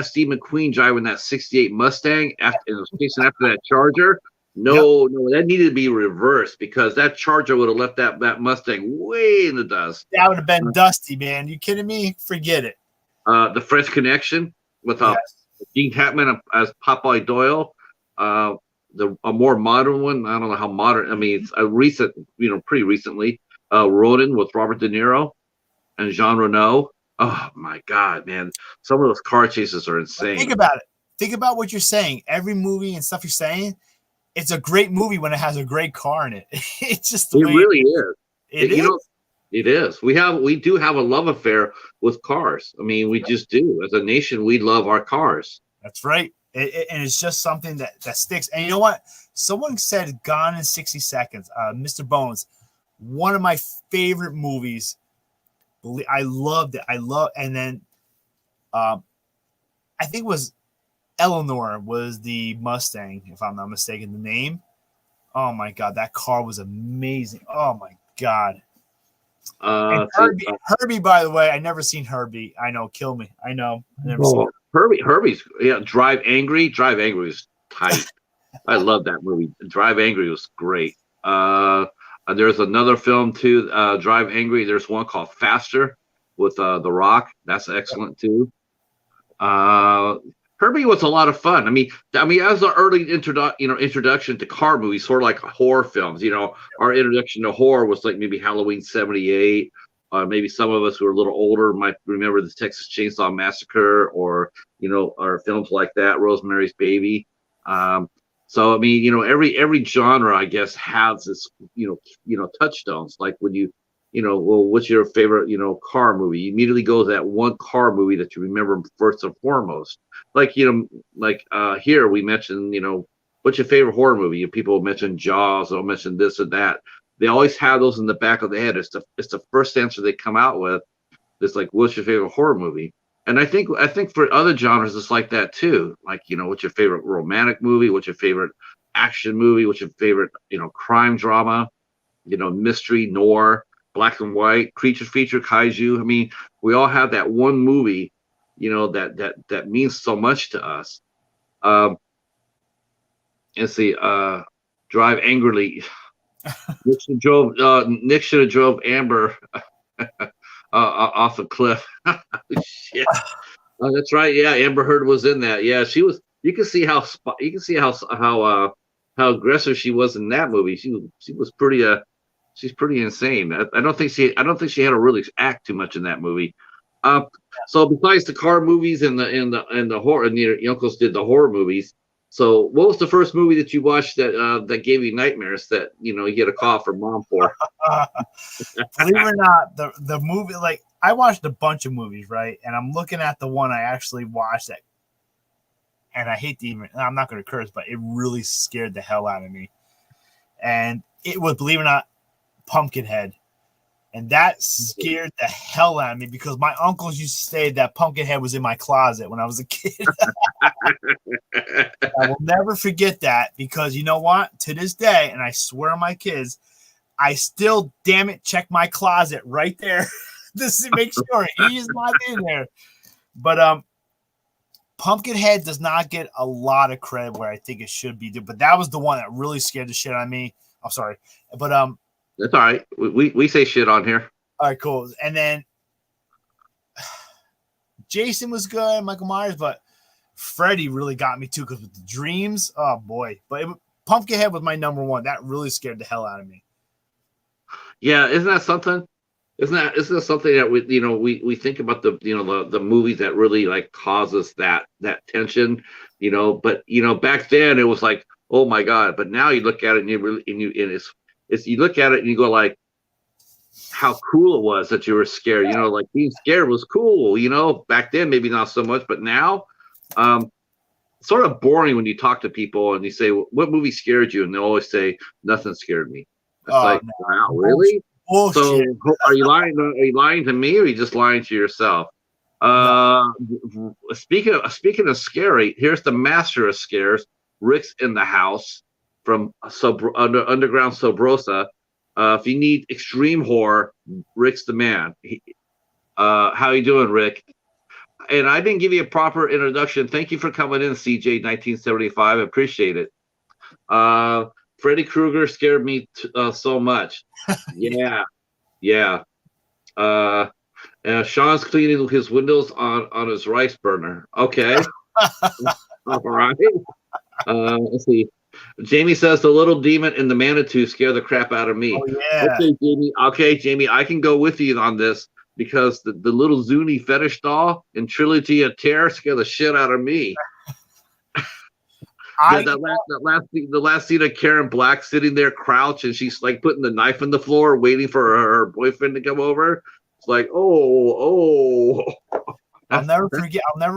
Steve McQueen driving that '68 Mustang after it was chasing after that Charger. Yep. No, that needed to be reversed because that Charger would have left that Mustang way in the dust. That would have been dusty, man. You kidding me? Forget it. The French Connection with Gene Hackman as Popeye Doyle. A more modern one. I don't know how modern. I mean, it's a recent, pretty recently. Ronin with Robert De Niro and Jean Reno. Oh my God, man! Some of those car chases are insane. Think about it. Think about what you're saying. Every movie and stuff you're saying, it's a great movie when it has a great car in it. It's just the way really is. It is. It is. We do have a love affair with cars. I mean, we just do. As a nation, we love our cars. That's right. And it's just something that sticks. And you know what? Someone said Gone in 60 Seconds. Mr. Bones, one of my favorite movies. I loved it. And then I think it was Eleanor was the Mustang, if I'm not mistaken, the name. Oh my God, that car was amazing. Oh my God. Herbie, by the way, I never seen Herbie. I know, kill me. I know. I never seen Herbie's Drive Angry. Drive Angry was tight. I love that movie. Drive Angry was great. There's another film too, Drive Angry. There's one called Faster with The Rock. That's excellent too. Herbie was a lot of fun. I mean, as an early introduction to car movies, sort of like horror films. Our introduction to horror was like maybe Halloween '78. Maybe some of us who are a little older might remember the Texas Chainsaw Massacre, or films like that, Rosemary's Baby. So I mean, every genre, I guess, has this, touchstones. Like when what's your favorite, car movie? You immediately go to that one car movie that you remember first and foremost. Like, here we mentioned, what's your favorite horror movie? People mention Jaws, or mention this or that. They always have those in the back of the head. It's the first answer they come out with. It's like, what's your favorite horror movie? And I think for other genres, it's like that too. Like, what's your favorite romantic movie? What's your favorite action movie? What's your favorite, crime drama? Mystery, noir, black and white, creature feature, kaiju. I mean, we all have that one movie, that means so much to us. And see, Drive Angrily. Nick should have drove Amber off a cliff. Shit. Oh, that's right. Yeah, Amber Heard was in that. Yeah, she was. You can see how aggressive she was in that movie. She was pretty. She's pretty insane. I don't think she had to really act too much in that movie. So besides the car movies and the horror, and your uncles did the horror movies. So what was the first movie that you watched that gave you nightmares, that you get a call from mom for? Believe it or not, the movie, like, I watched a bunch of movies, right? And I'm looking at the one I actually watched that, and I hate to even, I'm not going to curse, but it really scared the hell out of me. And it was, believe it or not, Pumpkinhead. And that scared the hell out of me, because my uncles used to say that Pumpkinhead was in my closet when I was a kid. I will never forget that, because you know what? To this day, and I swear on my kids, I still, damn it, check my closet right there to make sure he is not in there. But Pumpkinhead does not get a lot of credit where I think it should be. But that was the one that really scared the shit out of me. I'm sorry. But that's all right. We say shit on here. All right, cool. And then Jason was good, Michael Myers, but Freddy really got me too, because with the dreams, oh boy. But Pumpkinhead was my number one. That really scared the hell out of me. Yeah, isn't that something? Isn't that something that we think about, the movies that really like causes that tension, But back then it was like, oh my God. But now you look at it and you look at it and you go like, how cool it was that you were scared. Like being scared was cool. Back then maybe not so much, but now, sort of boring when you talk to people and you say, what movie scared you? And they always say, nothing scared me. It's like, no. Wow, really? Bullshit. So are you lying? Are you lying to me, or are you just lying to yourself? No. Speaking of scary, here's the master of scares, Rick's in the House from Underground Sobrosa. If you need extreme horror, Rick's the man. How you doing, Rick? And I didn't give you a proper introduction. Thank you for coming in, CJ 1975. I appreciate it. Freddy Krueger scared me so much. Yeah, yeah. Uh, Sean's cleaning his windows on his rice burner. Okay, all right. Let's see. Jamie says the little demon and the Manitou scare the crap out of me. Oh yeah. Okay, Jamie. Okay, Jamie, I can go with you on this because the little Zuni fetish doll in Trilogy of Terror scare the shit out of me. The last scene of Karen Black sitting there crouched and she's like putting the knife in the floor, waiting for her boyfriend to come over. It's like, oh. I'll never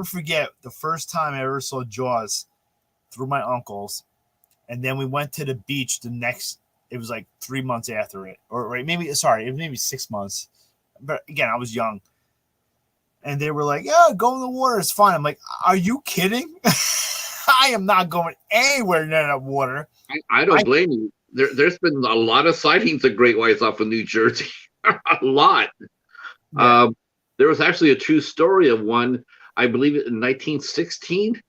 forget the first time I ever saw Jaws through my uncles, and then we went to the beach the next. It was like 3 months after it, maybe 6 months. But again, I was young, and they were like, "Yeah, go in the water. It's fine." I'm like, "Are you kidding? I am not going anywhere near that water." I don't blame you. There's been a lot of sightings of great whites off of New Jersey. A lot. Yeah. There was actually a true story of one, I believe it in 1916,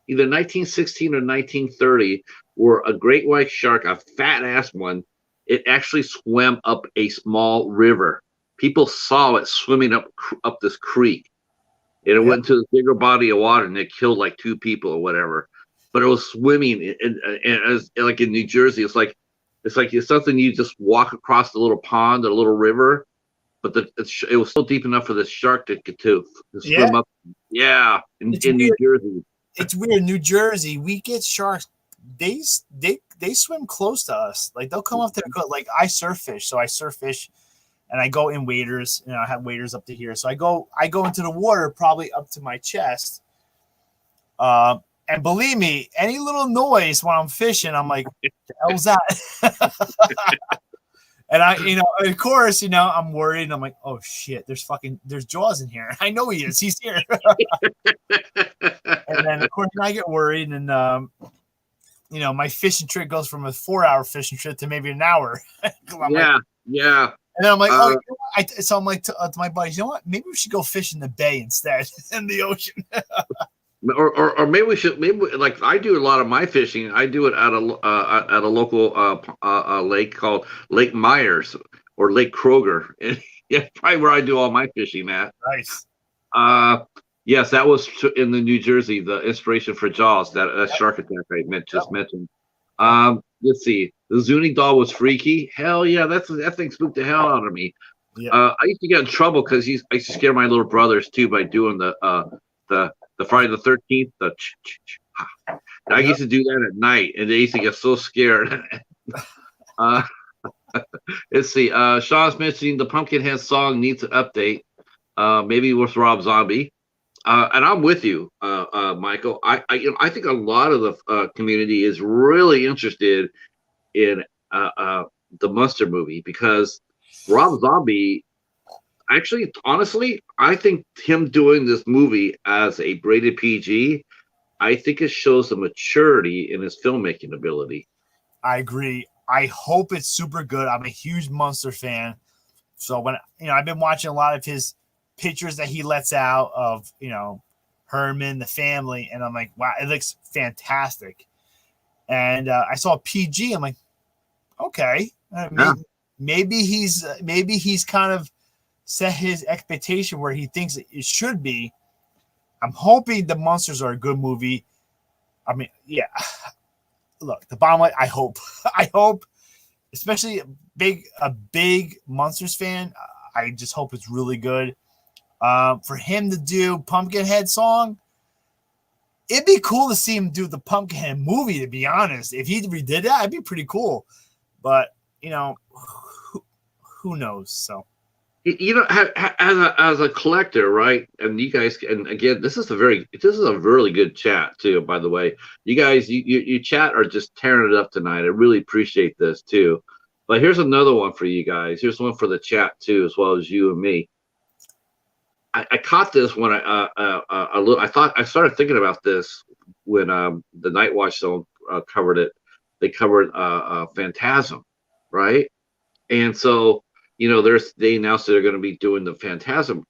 either 1916 or 1930, where a great white shark, a fat ass one, it actually swam up a small river. People saw it swimming up this creek, and it went to the bigger body of water, and it killed like 2 people or whatever. But it was swimming, and as like in New Jersey, it's like it's something you just walk across the little pond or a little river. But it was still deep enough for the shark to swim up. Yeah, in New Jersey. It's weird. New Jersey, we get sharks. They swim close to us. Like they'll come up to like I surf fish, so I surf fish, and I go in waders. I have waders up to here, so I go into the water probably up to my chest. And believe me, any little noise when I'm fishing, I'm like, "What the hell's that?" And of course, I'm worried. And I'm like, oh shit, there's Jaws in here. I know he is. He's here. And then of course I get worried, and my fishing trip goes from a 4-hour fishing trip to maybe an hour. Yeah. And then I'm like, so I'm like to my buddies, you know what? Maybe we should go fish in the bay instead, in the ocean. Or maybe we should like I do a lot of my fishing. I do it at a local lake called Lake Myers or Lake Kroger. And yeah, probably where I do all my fishing, Matt. Nice. Yes, that was in the New Jersey. The inspiration for Jaws, that shark attack I just mentioned. Let's see. The Zuni doll was freaky. Hell yeah, that thing spooked the hell out of me. Yeah. I used to get in trouble because I used to scare my little brothers too by doing the Friday the 13th. I used to do that at night, and they used to get so scared. Let's see. Sean's mentioning the Pumpkinhead song needs an update. Maybe with Rob Zombie. And I'm with you, Michael. I think a lot of the community is really interested in the Monster movie because Rob Zombie. Actually, honestly, I think him doing this movie as a rated PG, I think it shows the maturity in his filmmaking ability. I agree. I hope it's super good. I'm a huge Monster fan. So when I've been watching a lot of his pictures that he lets out of, Herman, the family, and I'm like, wow, it looks fantastic. And I saw PG. I'm like, okay, maybe he's kind of set his expectation where he thinks it should be. I'm hoping the Monsters are a good movie. I mean, yeah. Look, the bottom line, I hope, especially a big Monsters fan. I just hope it's really good. For him to do Pumpkinhead song, it'd be cool to see him do the Pumpkinhead movie. To be honest, if he redid that, it'd be pretty cool. But who knows? So. As a collector, right? And you guys, and again, this is a really good chat too. By the way, you guys, you chat are just tearing it up tonight. I really appreciate this too. But here's another one for you guys. Here's one for the chat too, as well as you and me. I caught this when I thought I started thinking about this when the Night Watch Zone covered it. They covered Phantasm, right? And so. they announced they're going to be doing the Phantasm.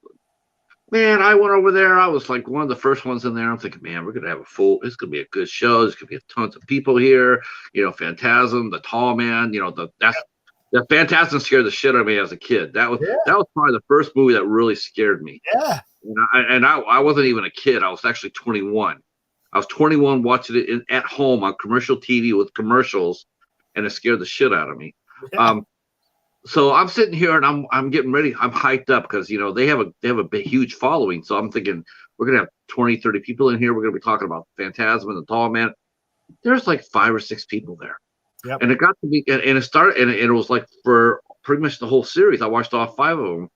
Man, I went over there. I was like one of the first ones in there. I'm thinking, man, we're gonna have it's gonna be a good show. There's gonna be tons of people here. Phantasm, the Tall Man. The Phantasm scared the shit out of me as a kid. That was probably the first movie that really scared me. Yeah. And I wasn't even a kid. I was actually 21. I was 21 watching it at home on commercial TV with commercials, and it scared the shit out of me. Yeah. So I'm sitting here and I'm getting ready. I'm hyped up because they have a big, huge following. So I'm thinking we're gonna have 20, 30 people in here. We're gonna be talking about Phantasm and the Tall Man. There's like 5 or 6 people there. Yep. And it got to be, and it started, and it was like for pretty much the whole series. I watched all 5 of them,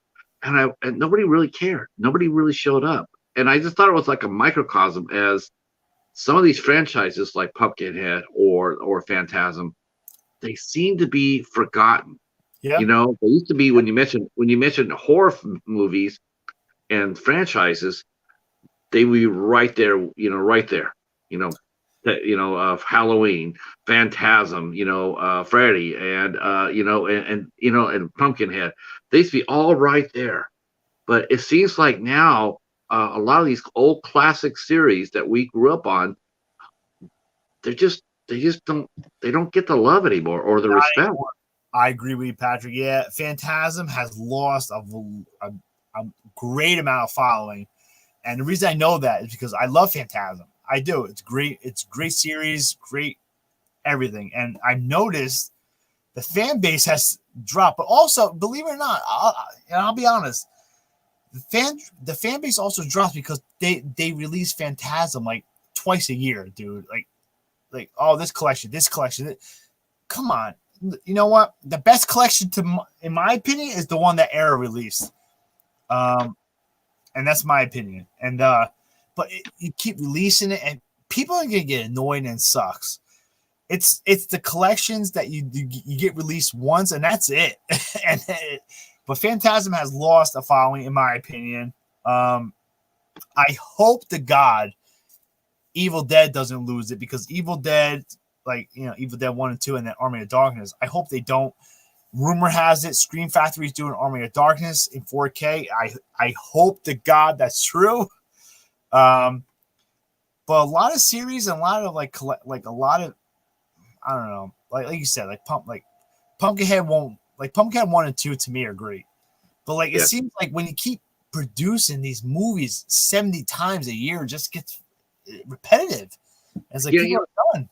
and nobody really cared. Nobody really showed up, and I just thought it was like a microcosm as some of these franchises like Pumpkinhead or Phantasm, they seem to be forgotten. Yeah. They used to be when you mentioned horror movies and franchises, they would be right there, right there. Halloween, Phantasm, Freddy, and and Pumpkinhead. They used to be all right there. But it seems like now a lot of these old classic series that we grew up on, they don't get the love anymore or the respect. I agree with you, Patrick. Yeah, Phantasm has lost a great amount of following. And the reason I know that is because I love Phantasm. I do. It's great. It's a great series, great everything. And I've noticed the fan base has dropped. But also, believe it or not, I'll be honest, the fan base also drops because they release Phantasm like twice a year, dude. Like this collection. Come on. You know what? The best collection, in my opinion, is the one that Arrow released. And that's my opinion. And but you keep releasing it, and people are gonna get annoyed, and it sucks. It's the collections that you get released once, and that's it. But Phantasm has lost a following, in my opinion. I hope to God Evil Dead doesn't lose it, because Evil Dead, Evil Dead 1 and 2 and then Army of Darkness, I hope they don't. Rumor has it Scream Factory is doing Army of Darkness in 4K. I hope to God that's true. But a lot of series and a lot of a lot of, I don't know, like you said, Pumpkinhead won't, Pumpkinhead 1 and 2 to me are great. But it seems like when you keep producing these movies 70 times a year, it just gets repetitive. It's like people are done.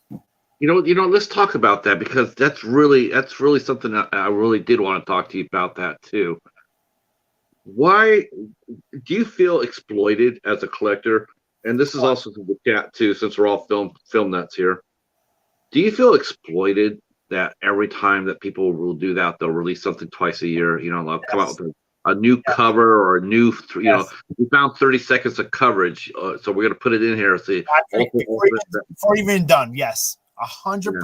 Let's talk about that, because that's really something that I really did want to talk to you about that too. Why do you feel exploited as a collector? And this is also to the chat too, since we're all film nuts here. Do you feel exploited that every time that people will do that, they'll release something twice a year? They'll come out with a new cover or a new, we found 30 seconds of coverage, so we're going to put it in here. See, before even done, yes. 100%.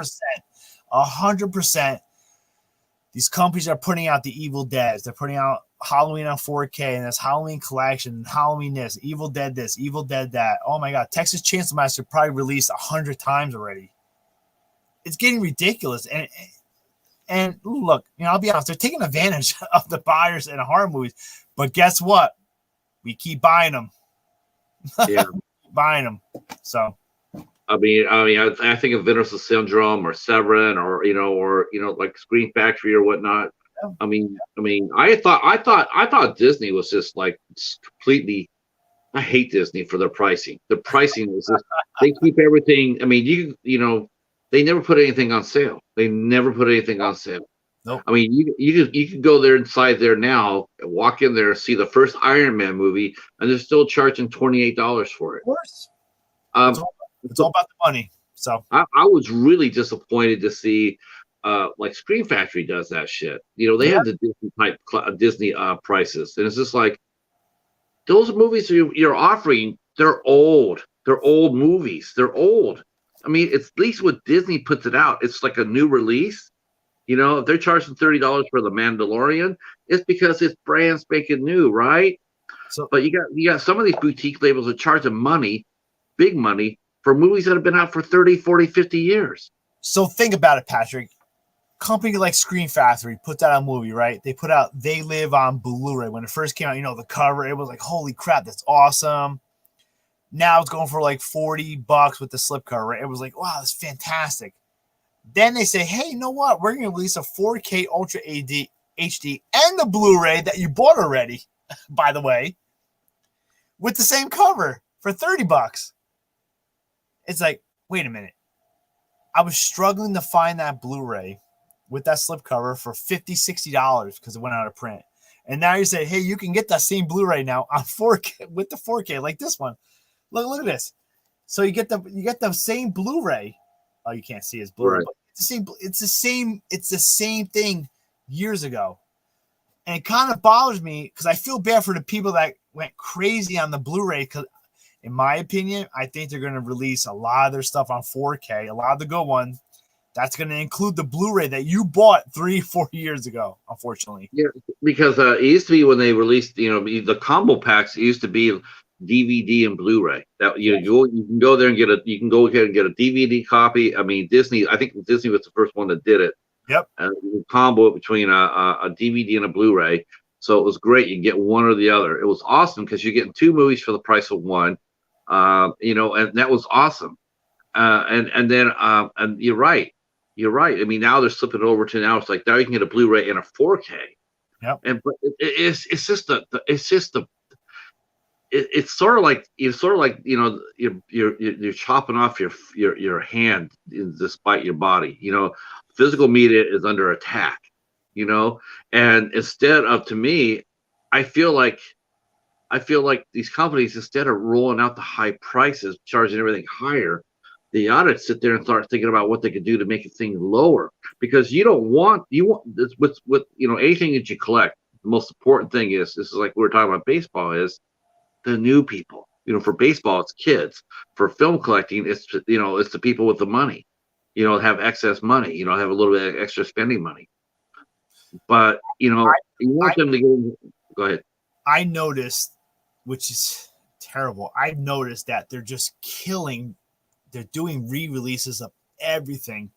100%. These companies are putting out the Evil Deads. They're putting out Halloween on 4K, and that's Halloween collection, Halloween this, Evil Dead that. Oh my God, Texas Chainsaw Massacre probably released 100 times already. It's getting ridiculous. And look, I'll be honest, they're taking advantage of the buyers in horror movies. But guess what? We keep buying them. Yeah, buying them. So. I think of Vinersal Syndrome or Severin or like Scream Factory or whatnot. I thought Disney was just completely. I hate Disney for their pricing. The pricing is just, they keep everything. They never put anything on sale. Nope. You could go there inside there now, walk in there, see the first Iron Man movie, and they're still charging $28 for it. Of course. It's all about the money. So I was really disappointed to see, Scream Factory does that shit. They have the Disney prices, and it's just like those movies you're offering. They're old. They're old movies. They're old. At least when Disney puts it out, it's like a new release. If they're charging $30 for The Mandalorian, it's because it's brand spanking new, right? So, but you got some of these boutique labels that charge money, big money, for movies that have been out for 30, 40, 50 years. So think about it, Patrick. company like Screen Factory puts out a movie, right? They put out They Live on Blu-ray. When it first came out, you know, the cover, it was like, holy crap, that's awesome. Now it's going for like $40 with the slipcover, right? It was like, wow, that's fantastic. Then they say, hey, you know what? We're going to release a 4K Ultra HD and the Blu-ray that you bought already, by the way, with the same cover for $30. It's like, wait a minute. I was struggling to find that Blu-ray with that slipcover for $50, $60 because it went out of print. And now you say, hey, you can get that same Blu-ray now on 4K with the 4K like this one. Look at this. So you get the same Blu-ray. Oh, you can't see his Blu-ray. Right. But it's the same thing years ago. And it kind of bothers me because I feel bad for the people that went crazy on the Blu-ray because, in my opinion, I think they're going to release a lot of their stuff on 4K, a lot of the good ones. That's going to include the Blu-ray that you bought 3-4 years ago, unfortunately. Yeah, because it used to be when they released, you know, the combo packs, it used to be DVD and Blu-ray. That you can go there and you can go ahead and get a DVD copy. I mean, I think Disney was the first one that did it. Yep. You combo it between a DVD and a Blu-ray. So it was great. You get one or the other. It was awesome because you're getting 2 movies for the price of one. You know, and that was awesome. And then you're right. You're right. I mean, now they're slipping it over to now. It's like now you can get a Blu-ray and a 4K. Yep. But it's sort of like you know you're chopping off your hand despite your body. You know, physical media is under attack. You know, and instead of, to me, I feel like these companies, instead of rolling out the high prices, charging everything higher, they ought to sit there and start thinking about what they could do to make a thing lower. Because you want this with you know, anything that you collect. The most important thing is, this is like we were talking about baseball, is the new people. You know, for baseball, it's kids. For film collecting, it's, you know, it's the people with the money. You know, have excess money. You know, have a little bit of extra spending money. But you know, you want them to go ahead. I noticed, which is terrible. I've noticed that they're just killing. They're doing re-releases of everything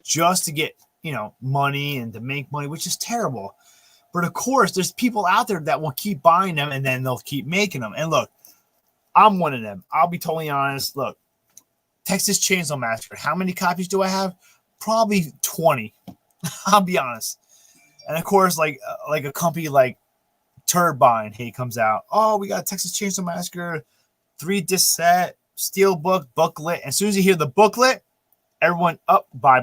just to get, you know, money and to make money, which is terrible. But of course, there's people out there that will keep buying them and then they'll keep making them. And look, I'm one of them. I'll be totally honest. Look, Texas Chainsaw Massacre. How many copies do I have? Probably 20. I'll be honest. And of course, like a company like Turbine, he comes out. Oh, we got Texas Chainsaw Massacre 3-disc set, steelbook, booklet. As soon as you hear the booklet, everyone up, buy.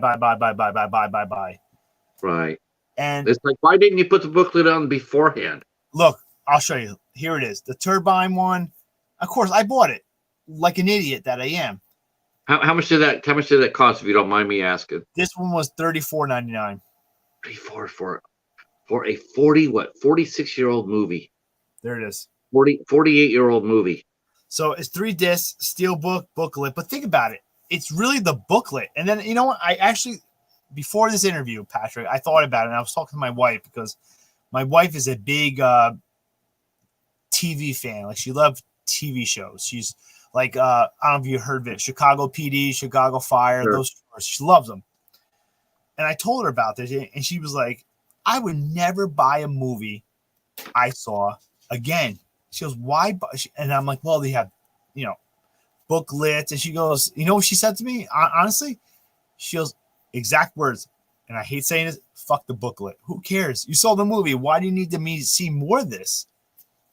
Right. And it's like, why didn't you put the booklet on beforehand? Look, I'll show you. Here it is. The Turbine one. Of course, I bought it like an idiot that I am. How much did that cost, if you don't mind me asking? This one was $34.99. For a 46-year-old movie. There it is. 48-year-old movie. So it's 3 discs, steelbook, booklet. But think about it. It's really the booklet. And then, you know what? I actually, before this interview, Patrick, I thought about it. And I was talking to my wife because my wife is a big TV fan. Like, she loved TV shows. She's like, I don't know if you heard of it, Chicago PD, Chicago Fire, sure. Those shows. She loves them. And I told her about this, and she was like, I would never buy a movie I saw again. She goes, why? And I'm like, well, they have, you know, booklets. And she goes, you know what she said to me? Honestly, she goes, exact words. And I hate saying this, fuck the booklet. Who cares? You saw the movie. Why do you need to see more of this?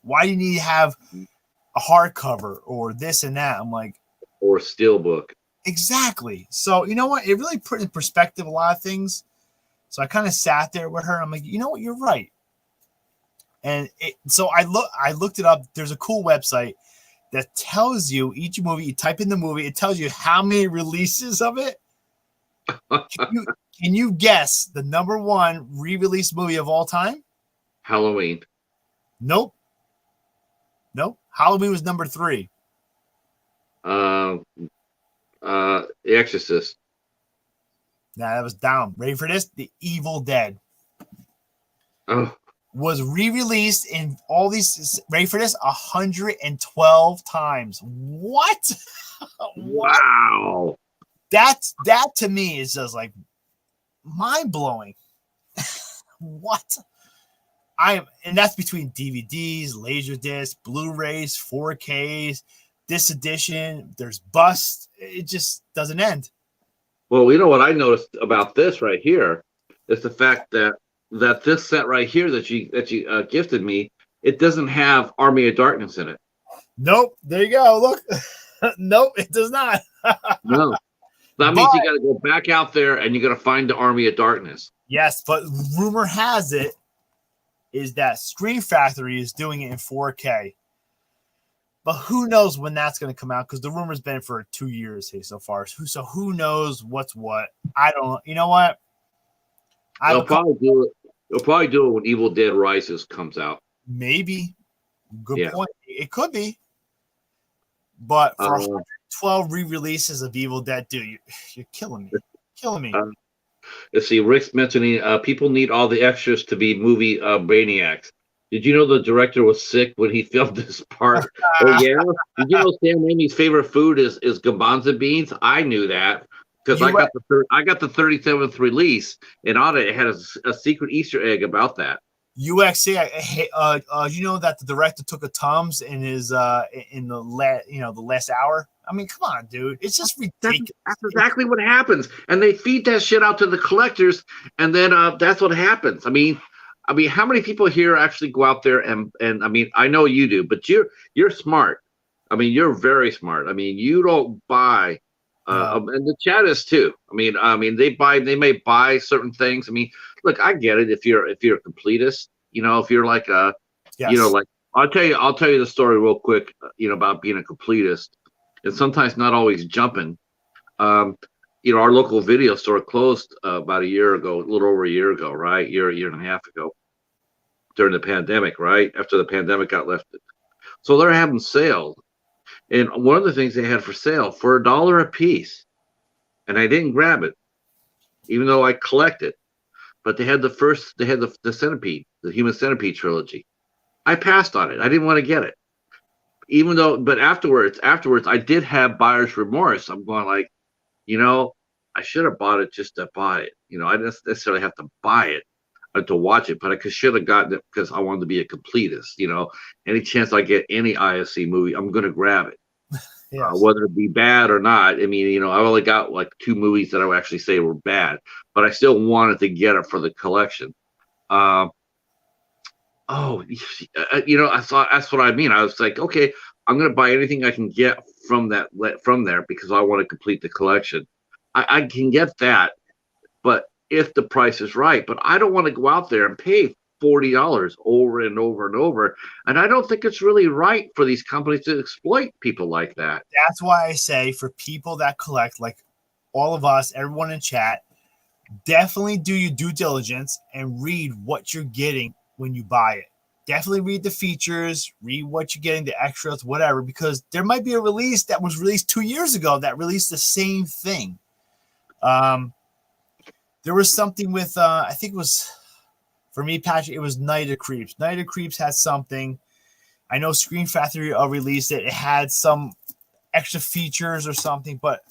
Why do you need to have a hardcover or this and that? I'm like, or steelbook. Exactly. So, you know what? It really put in perspective a lot of things. So I kind of sat there with her. I'm like, you know what? You're right. And so I looked it up. There's a cool website that tells you each movie. You type in the movie. It tells you how many releases of it. Can you guess the number one re-release movie of all time? Halloween. Nope. Halloween was number 3. The Exorcist. Nah, that was down. Ready for this? The Evil Dead. Oh. Was re-released in all these. Ready for this? 112 times. What? Wow. That to me is just like, mind blowing. What? And that's between DVDs, Laserdisc, Blu-rays, 4Ks, this edition. There's busts. It just doesn't end. Well, you know what I noticed about this right here is the fact that this set right here that you gifted me, it doesn't have Army of Darkness in it. Nope. There you go. Look. Nope, it does not. No. That means you got to go back out there and you got to find the Army of Darkness. Yes, but rumor has it is that Screen Factory is doing it in 4K. But who knows when that's going to come out, because the rumor's been for 2 years so far. So who knows what's what? I don't. You know what? They'll probably do it. They'll probably do it when Evil Dead Rises comes out. Maybe. Good point. It could be. But for 112 re-releases of Evil Dead, dude, you're killing me. Killing me. Let's see. Rick's mentioning people need all the extras to be movie brainiacs. Did you know the director was sick when he filmed this part? Oh yeah. Did you know Sam Raimi's favorite food is garbanzo beans? I knew that because I got the 37th release, and on it had a secret Easter egg about that. UXC, you know that the director took a Tums in his in the last hour. I mean, come on, dude, it's just ridiculous. That's exactly what happens, and they feed that shit out to the collectors, and then that's what happens. I mean, how many people here actually go out there and I mean, I know you do, but you're smart. I mean, you're very smart. I mean, you don't buy, and the chat is too. I mean, they may buy certain things. I mean, look, I get it if you're a completist. You know, if you're like like I'll tell you the story real quick. About being a completist, and sometimes not always jumping. Our local video store closed about a year ago, a little over a year ago, right? Year and a half ago, during the pandemic, right? After the pandemic got lifted. So they're having sales. And one of the things they had for sale for $1 a piece, and I didn't grab it, even though I collect it, but they had the Centipede, the Human Centipede trilogy. I passed on it. I didn't want to get it. But afterwards, I did have buyer's remorse. I'm going like, I should have bought it just to buy it. I didn't necessarily have to buy it to watch it, but I should have gotten it because I wanted to be a completist. Any chance I get any ISC movie, I'm going to grab it. Yes. Whether it be bad or not. I mean, I only got like 2 movies that I would actually say were bad, but I still wanted to get it for the collection. I thought that's what I mean. I was like, okay, I'm going to buy anything I can get from there because I want to complete the collection. I can get that, but if the price is right, but I don't want to go out there and pay $40 over and over and over. And I don't think it's really right for these companies to exploit people like that. That's why I say for people that collect, like all of us, everyone in chat, definitely do your due diligence and read what you're getting when you buy it. Definitely read the features, read what you're getting, the extras, whatever, because there might be a release that was released 2 years ago that released the same thing. There was something with, I think it was, for me, Patrick, it was Night of Creeps. Night of Creeps had something. I know Screen Factory released it. It had some extra features or something, but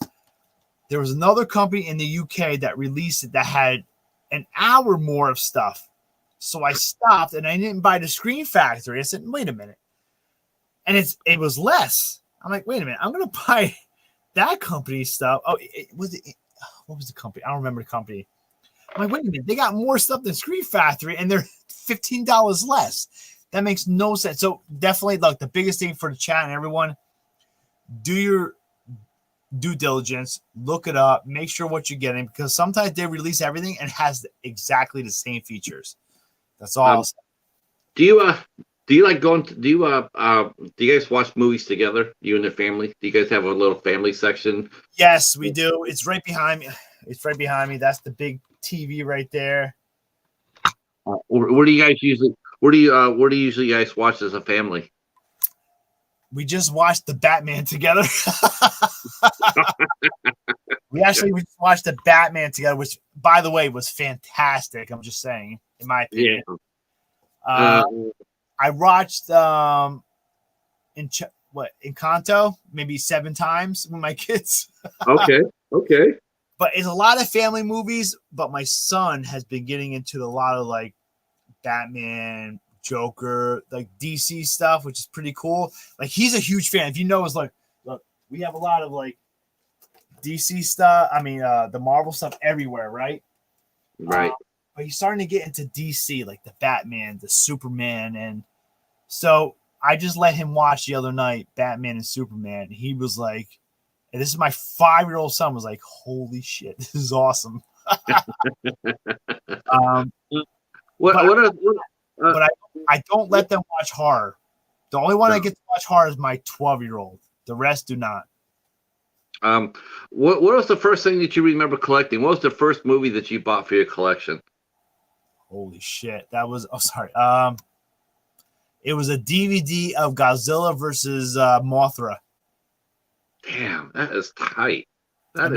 there was another company in the UK that released it that had an hour more of stuff. So I stopped and I didn't buy the Screen Factory. I said, wait a minute. And it was less. I'm like, wait a minute. I'm going to buy that company's stuff. Oh, what was the company? I don't remember the company. I'm like, wait a minute. They got more stuff than Screen Factory and they're $15 less. That makes no sense. So definitely, look, the biggest thing for the chat and everyone, do your due diligence, look it up, make sure what you're getting, because sometimes they release everything and has exactly the same features. That's all. Do you like going to, do you guys watch movies together, you and the family? Do you guys have a little family section? Yes, we do. It's right behind me. That's the big TV right there. Where do you guys usually guys watch as a family? We just watched the Batman together. We actually watched the Batman together, which, by the way, was fantastic. I'm just saying, in my opinion. Yeah. I watched Encanto maybe 7 times with my kids. Okay. but it's a lot of family movies. But my son has been getting into a lot of like Batman, Joker, like DC stuff, which is pretty cool. Like he's a huge fan. If you know, it's like, look, we have a lot of like DC stuff. I mean, the Marvel stuff everywhere, right? Right. But he's starting to get into DC, like the Batman, the Superman, and so I just let him watch the other night Batman and Superman. He was like, and this is my 5-year-old son was like, "Holy shit, this is awesome." But I don't let them watch horror. The only one I get to watch horror is my 12-year-old. The rest do not. What was the first thing that you remember collecting? What was the first movie that you bought for your collection? Holy shit. That was, sorry. It was a DVD of Godzilla versus Mothra. Damn, that is tight. I'll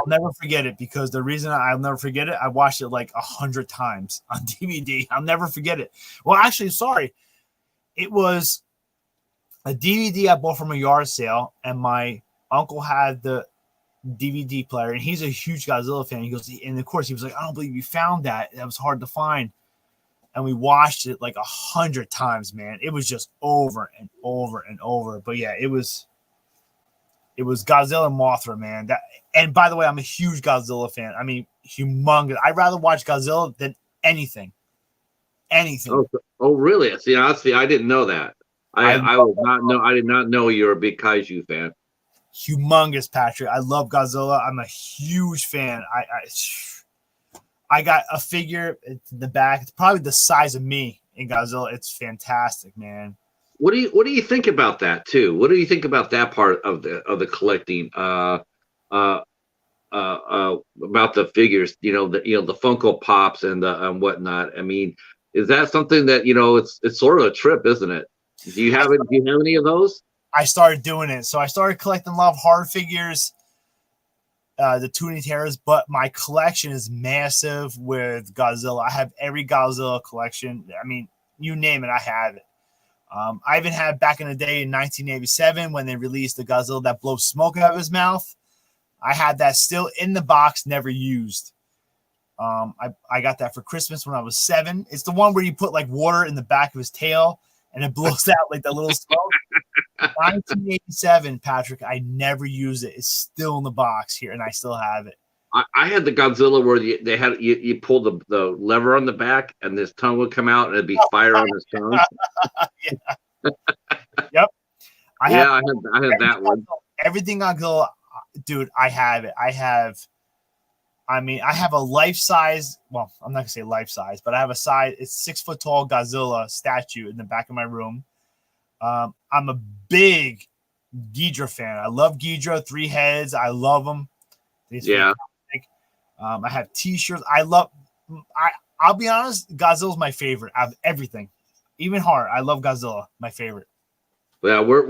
never forget it because the reason I'll never forget it, I watched it like 100 times on DVD. I'll never forget it. Well, actually, sorry. It was a DVD I bought from a yard sale, and my uncle had the DVD player, and he's a huge Godzilla fan. He goes, and of course, he was like, "I don't believe you found that. That was hard to find." And we watched it like 100 times, man. It was just over and over and over. But yeah, it was Godzilla and Mothra, man. And by the way, I'm a huge Godzilla fan. I mean, humongous. I'd rather watch Godzilla than anything. Anything. Oh really? See, I didn't know that. I did not know you're a big kaiju fan. Humongous, Patrick. I love Godzilla. I'm a huge fan. I got a figure in the back. It's probably the size of me in Godzilla. It's fantastic, man. What do you think about that too? What do you think about that part of the collecting? About the figures, the Funko Pops and the whatnot. I mean, is that something that it's sort of a trip, isn't it? Do you have any of those? I started doing it. So I started collecting a lot of hard figures, the Toonie Terrors, but my collection is massive with Godzilla. I have every Godzilla collection. I mean, you name it, I have it. I even had back in the day in 1987 when they released the Godzilla that blows smoke out of his mouth. I had that still in the box, never used. I got that for Christmas when I was 7. It's the one where you put like water in the back of his tail and it blows out like that little smoke. 1987, Patrick. I never used it. It's still in the box here, and I still have it. I had the Godzilla where they had you pull the lever on the back, and his tongue would come out, and it'd be fire on his tongue. Yeah. Yep. I had that one. Everything Godzilla, dude. I have it. I have a life size. Well, I'm not gonna say life size, but I have a size. It's 6 foot tall Godzilla statue in the back of my room. I'm a big Ghidorah fan. I love Ghidorah, 3 heads. I love them. Yeah. I have T-shirts. I'll be honest, Godzilla's my favorite out of everything, even horror. I love Godzilla, my favorite. Yeah, we're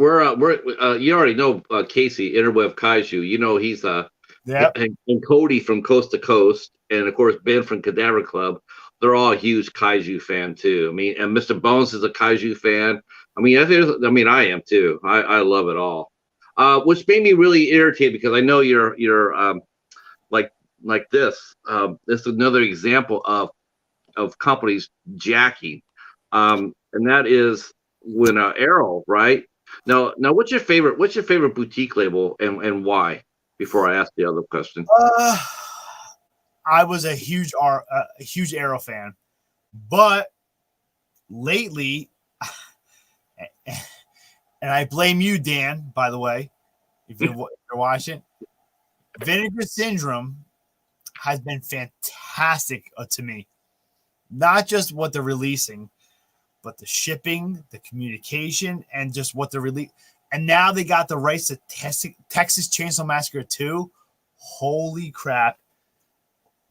you already know Casey, Interweb Kaiju. He's and Cody from Coast to Coast, and of course Ben from Cadaver Club. They're all a huge kaiju fan too. I mean, and Mr. Bones is a kaiju fan. I mean, I am too. I love it all. Which made me really irritated because I know you're like this. This is another example of companies jacking, and that is when Arrow, right? Now, what's your favorite boutique label and why? Before I ask the other question. I was a huge Arrow fan, but lately, and I blame you, Dan, by the way, if you're watching, Vinegar Syndrome has been fantastic to me. Not just what they're releasing, but the shipping, the communication, and just what they're releasing. And now they got the rights to Texas Chainsaw Massacre 2. Holy crap.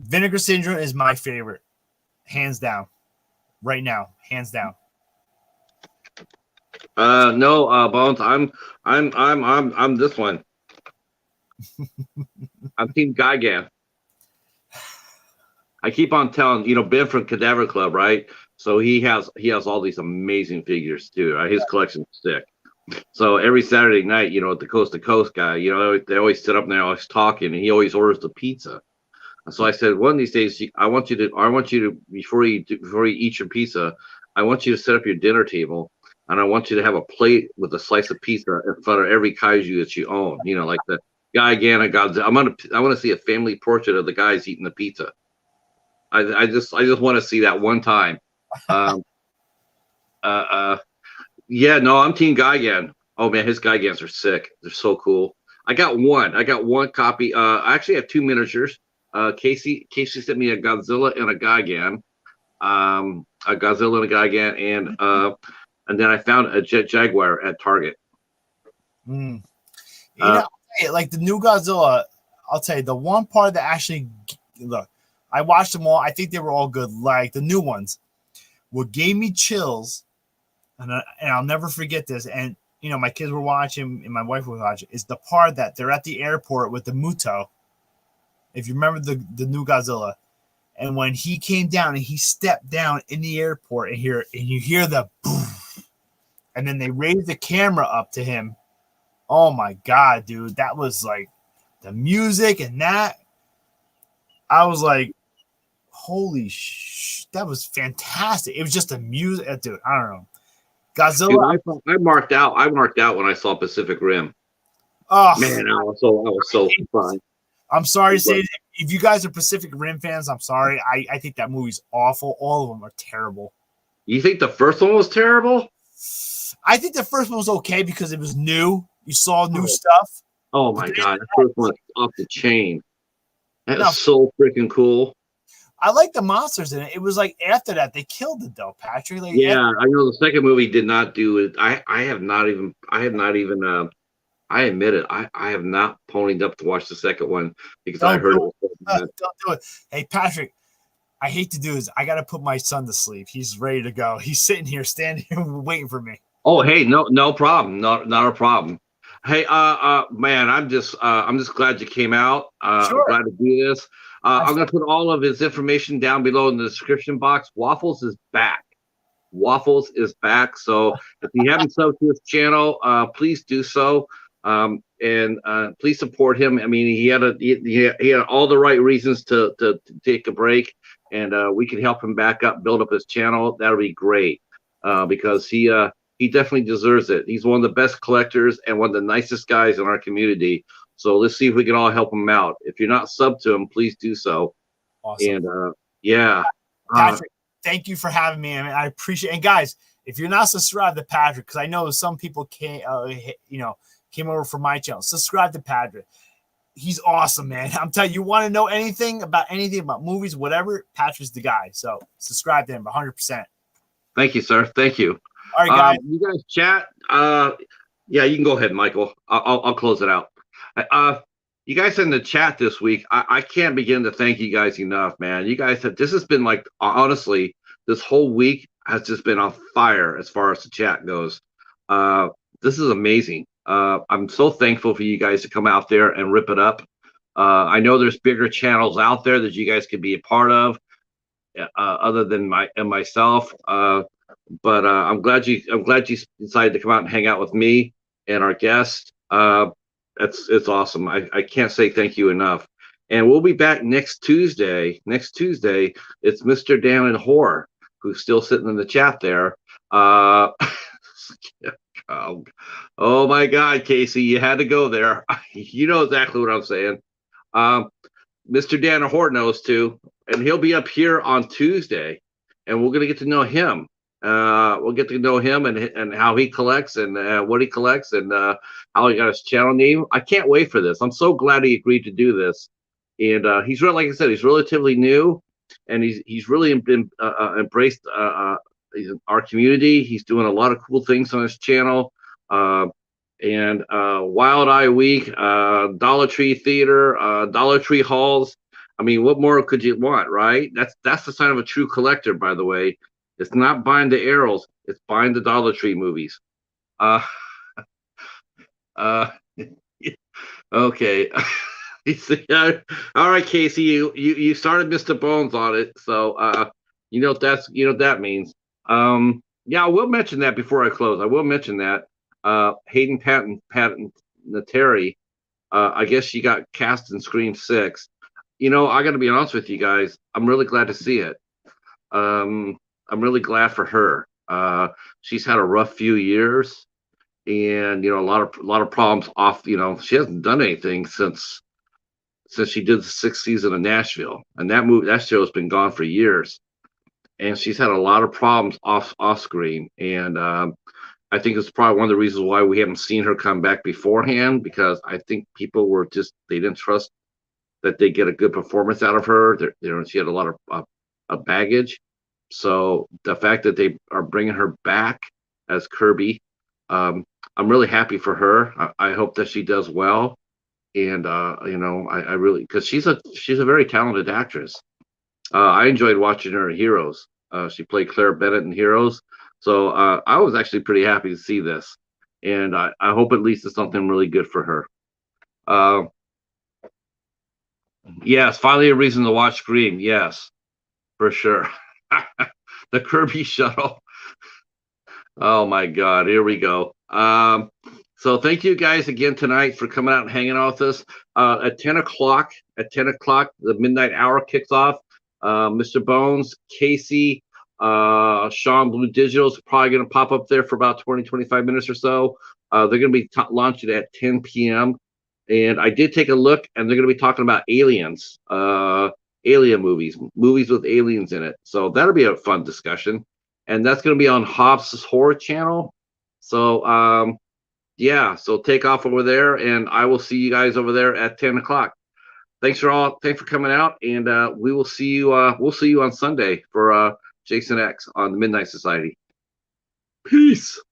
Vinegar Syndrome is my favorite. Hands down. Right now. Hands down. No, Bones, I'm this one. I'm Team Gigan. I keep on telling, Ben from Cadaver Club, right? So he has all these amazing figures too. Right? His collection's sick. So every Saturday night, the Coast to Coast guy, they always sit up and they're always talking, and he always orders the pizza. So I said, one of these days, I want you to before you eat your pizza, I want you to set up your dinner table, and I want you to have a plate with a slice of pizza in front of every kaiju that you own. You know, like the Gigan and Godzilla. I want to see a family portrait of the guys eating the pizza. I just want to see that one time. Um, yeah, no, I'm Team Gigan. Oh man, his Gigans are sick. They're so cool. I got one copy. I actually have two miniatures. Casey sent me a Godzilla and a Gigan. A Godzilla and a Gigan, and then I found a Jet Jaguar at Target. You know, like the new Godzilla, I'll tell you, the one part that actually, look, I watched them all. I think they were all good. Like the new ones, what gave me chills, and I'll never forget this. And you know, my kids were watching, and my wife was watching. Is the part that they're at the airport with the Muto. If you remember the new Godzilla, and when he came down and he stepped down in the airport, and you hear the boom, and then they raised the camera up to him. Oh my God, dude, that was like the music and that. I was like, holy that was fantastic. It was just the music, dude. I don't know. Godzilla. Dude, I marked out when I saw Pacific Rim. Oh man, I was so fun. I'm sorry to say, if you guys are Pacific Rim fans, I'm sorry. I think that movie's awful. All of them are terrible. You think the first one was terrible? I think the first one was okay because it was new. You saw new stuff. Oh my God, the first one's off the chain. That was so freaking cool. I like the monsters in it. It was like after that they killed it though, Patrick. Like, yeah, I know the second movie did not do it. I admit it. I have not ponied up to watch the second one because I heard it was so bad. Don't do it. Hey Patrick, I hate to do this. I got to put my son to sleep. He's ready to go. He's sitting here, standing here, waiting for me. Oh, hey, no problem. Not a problem. Hey, man, I'm just glad you came out. Sure. I'm glad to do this. I'm going to put all of his information down below in the description box. Waffles is back. Waffles is back. So if you haven't subbed to his channel, please do so. And please support him. I mean, he had all the right reasons to take a break, and we can help him back up, build up his channel. That'll be great because he definitely deserves it. He's one of the best collectors and one of the nicest guys in our community. So let's see if we can all help him out. If you're not subbed to him, please do so. Awesome. And yeah, Patrick, thank you for having me. I mean, I appreciate it. And guys, if you're not subscribed to Patrick, because I know some people came over from my channel, subscribe to Patrick. He's awesome, man. I'm telling you, want to know anything about movies, whatever, Patrick's the guy. So subscribe to him 100%. Thank you, sir. Thank you. All right, guys. You guys chat. Yeah, you can go ahead, Michael. I'll close it out. You guys in the chat this week, I can't begin to thank you guys enough, man. You guys this has been like, honestly, this whole week has just been on fire as far as the chat goes. This is amazing. I'm so thankful for you guys to come out there and rip it up. I know there's bigger channels out there that you guys could be a part of, other than myself. But I'm glad you decided to come out and hang out with me and our guest. It's awesome. I can't say thank you enough. And we'll be back next Tuesday. Next Tuesday, it's Mr. Dan and Horror, who's still sitting in the chat there. Oh my God, Casey, you had to go there. You know exactly what I'm saying. Mr. Dan and Horror knows too, and he'll be up here on Tuesday, and we're gonna get to know him. We'll get to know him and how he collects and what he collects and how he got his channel name. I can't wait for this. I'm so glad he agreed to do this. And he's really, like I said, he's relatively new, and he's really embraced our community. He's doing a lot of cool things on his channel. And Wild Eye Week, Dollar Tree Theater, Dollar Tree Halls. I mean, what more could you want, right? That's the sign of a true collector, by the way. It's not buying the arrows, it's buying the Dollar Tree movies. Okay. All right, Casey, you started Mr. Bones on it, so you know what that means. Yeah, I will mention that before I close. I will mention that Hayden Patton Terry, I guess she got cast in Scream 6. I got to be honest with you guys. I'm really glad to see it. I'm really glad for her. She's had a rough few years, and a lot of problems off. She hasn't done anything since she did the sixth season of Nashville, and that show has been gone for years. And she's had a lot of problems off screen, and I think it's probably one of the reasons why we haven't seen her come back beforehand, because I think people they didn't trust that they get a good performance out of her. She had a lot of baggage. So the fact that they are bringing her back as Kirby, I'm really happy for her. I hope that she does well. And I really, because she's a very talented actress. I enjoyed watching her in Heroes. She played Claire Bennett in Heroes. So I was actually pretty happy to see this. And I hope at least it's something really good for her. Yes, finally a reason to watch Scream. Yes, for sure. The Kirby shuttle. Oh my God, here we go. So thank you guys again tonight for coming out and hanging out with us. At 10 o'clock, the midnight hour kicks off. Mr. Bones, Casey, Sean Blue Digital is probably going to pop up there for about 20, 25 minutes or so. They're going to be launching at 10 p.m. And I did take a look, and they're going to be talking about aliens, alien movies with aliens in it. So that'll be a fun discussion. And that's going to be on Hobbs' Horror Channel. So, yeah, so take off over there, and I will see you guys over there at 10 o'clock. Thanks for coming out, and we will see you. We'll see you on Sunday for Jason X on the Midnight Society. Peace.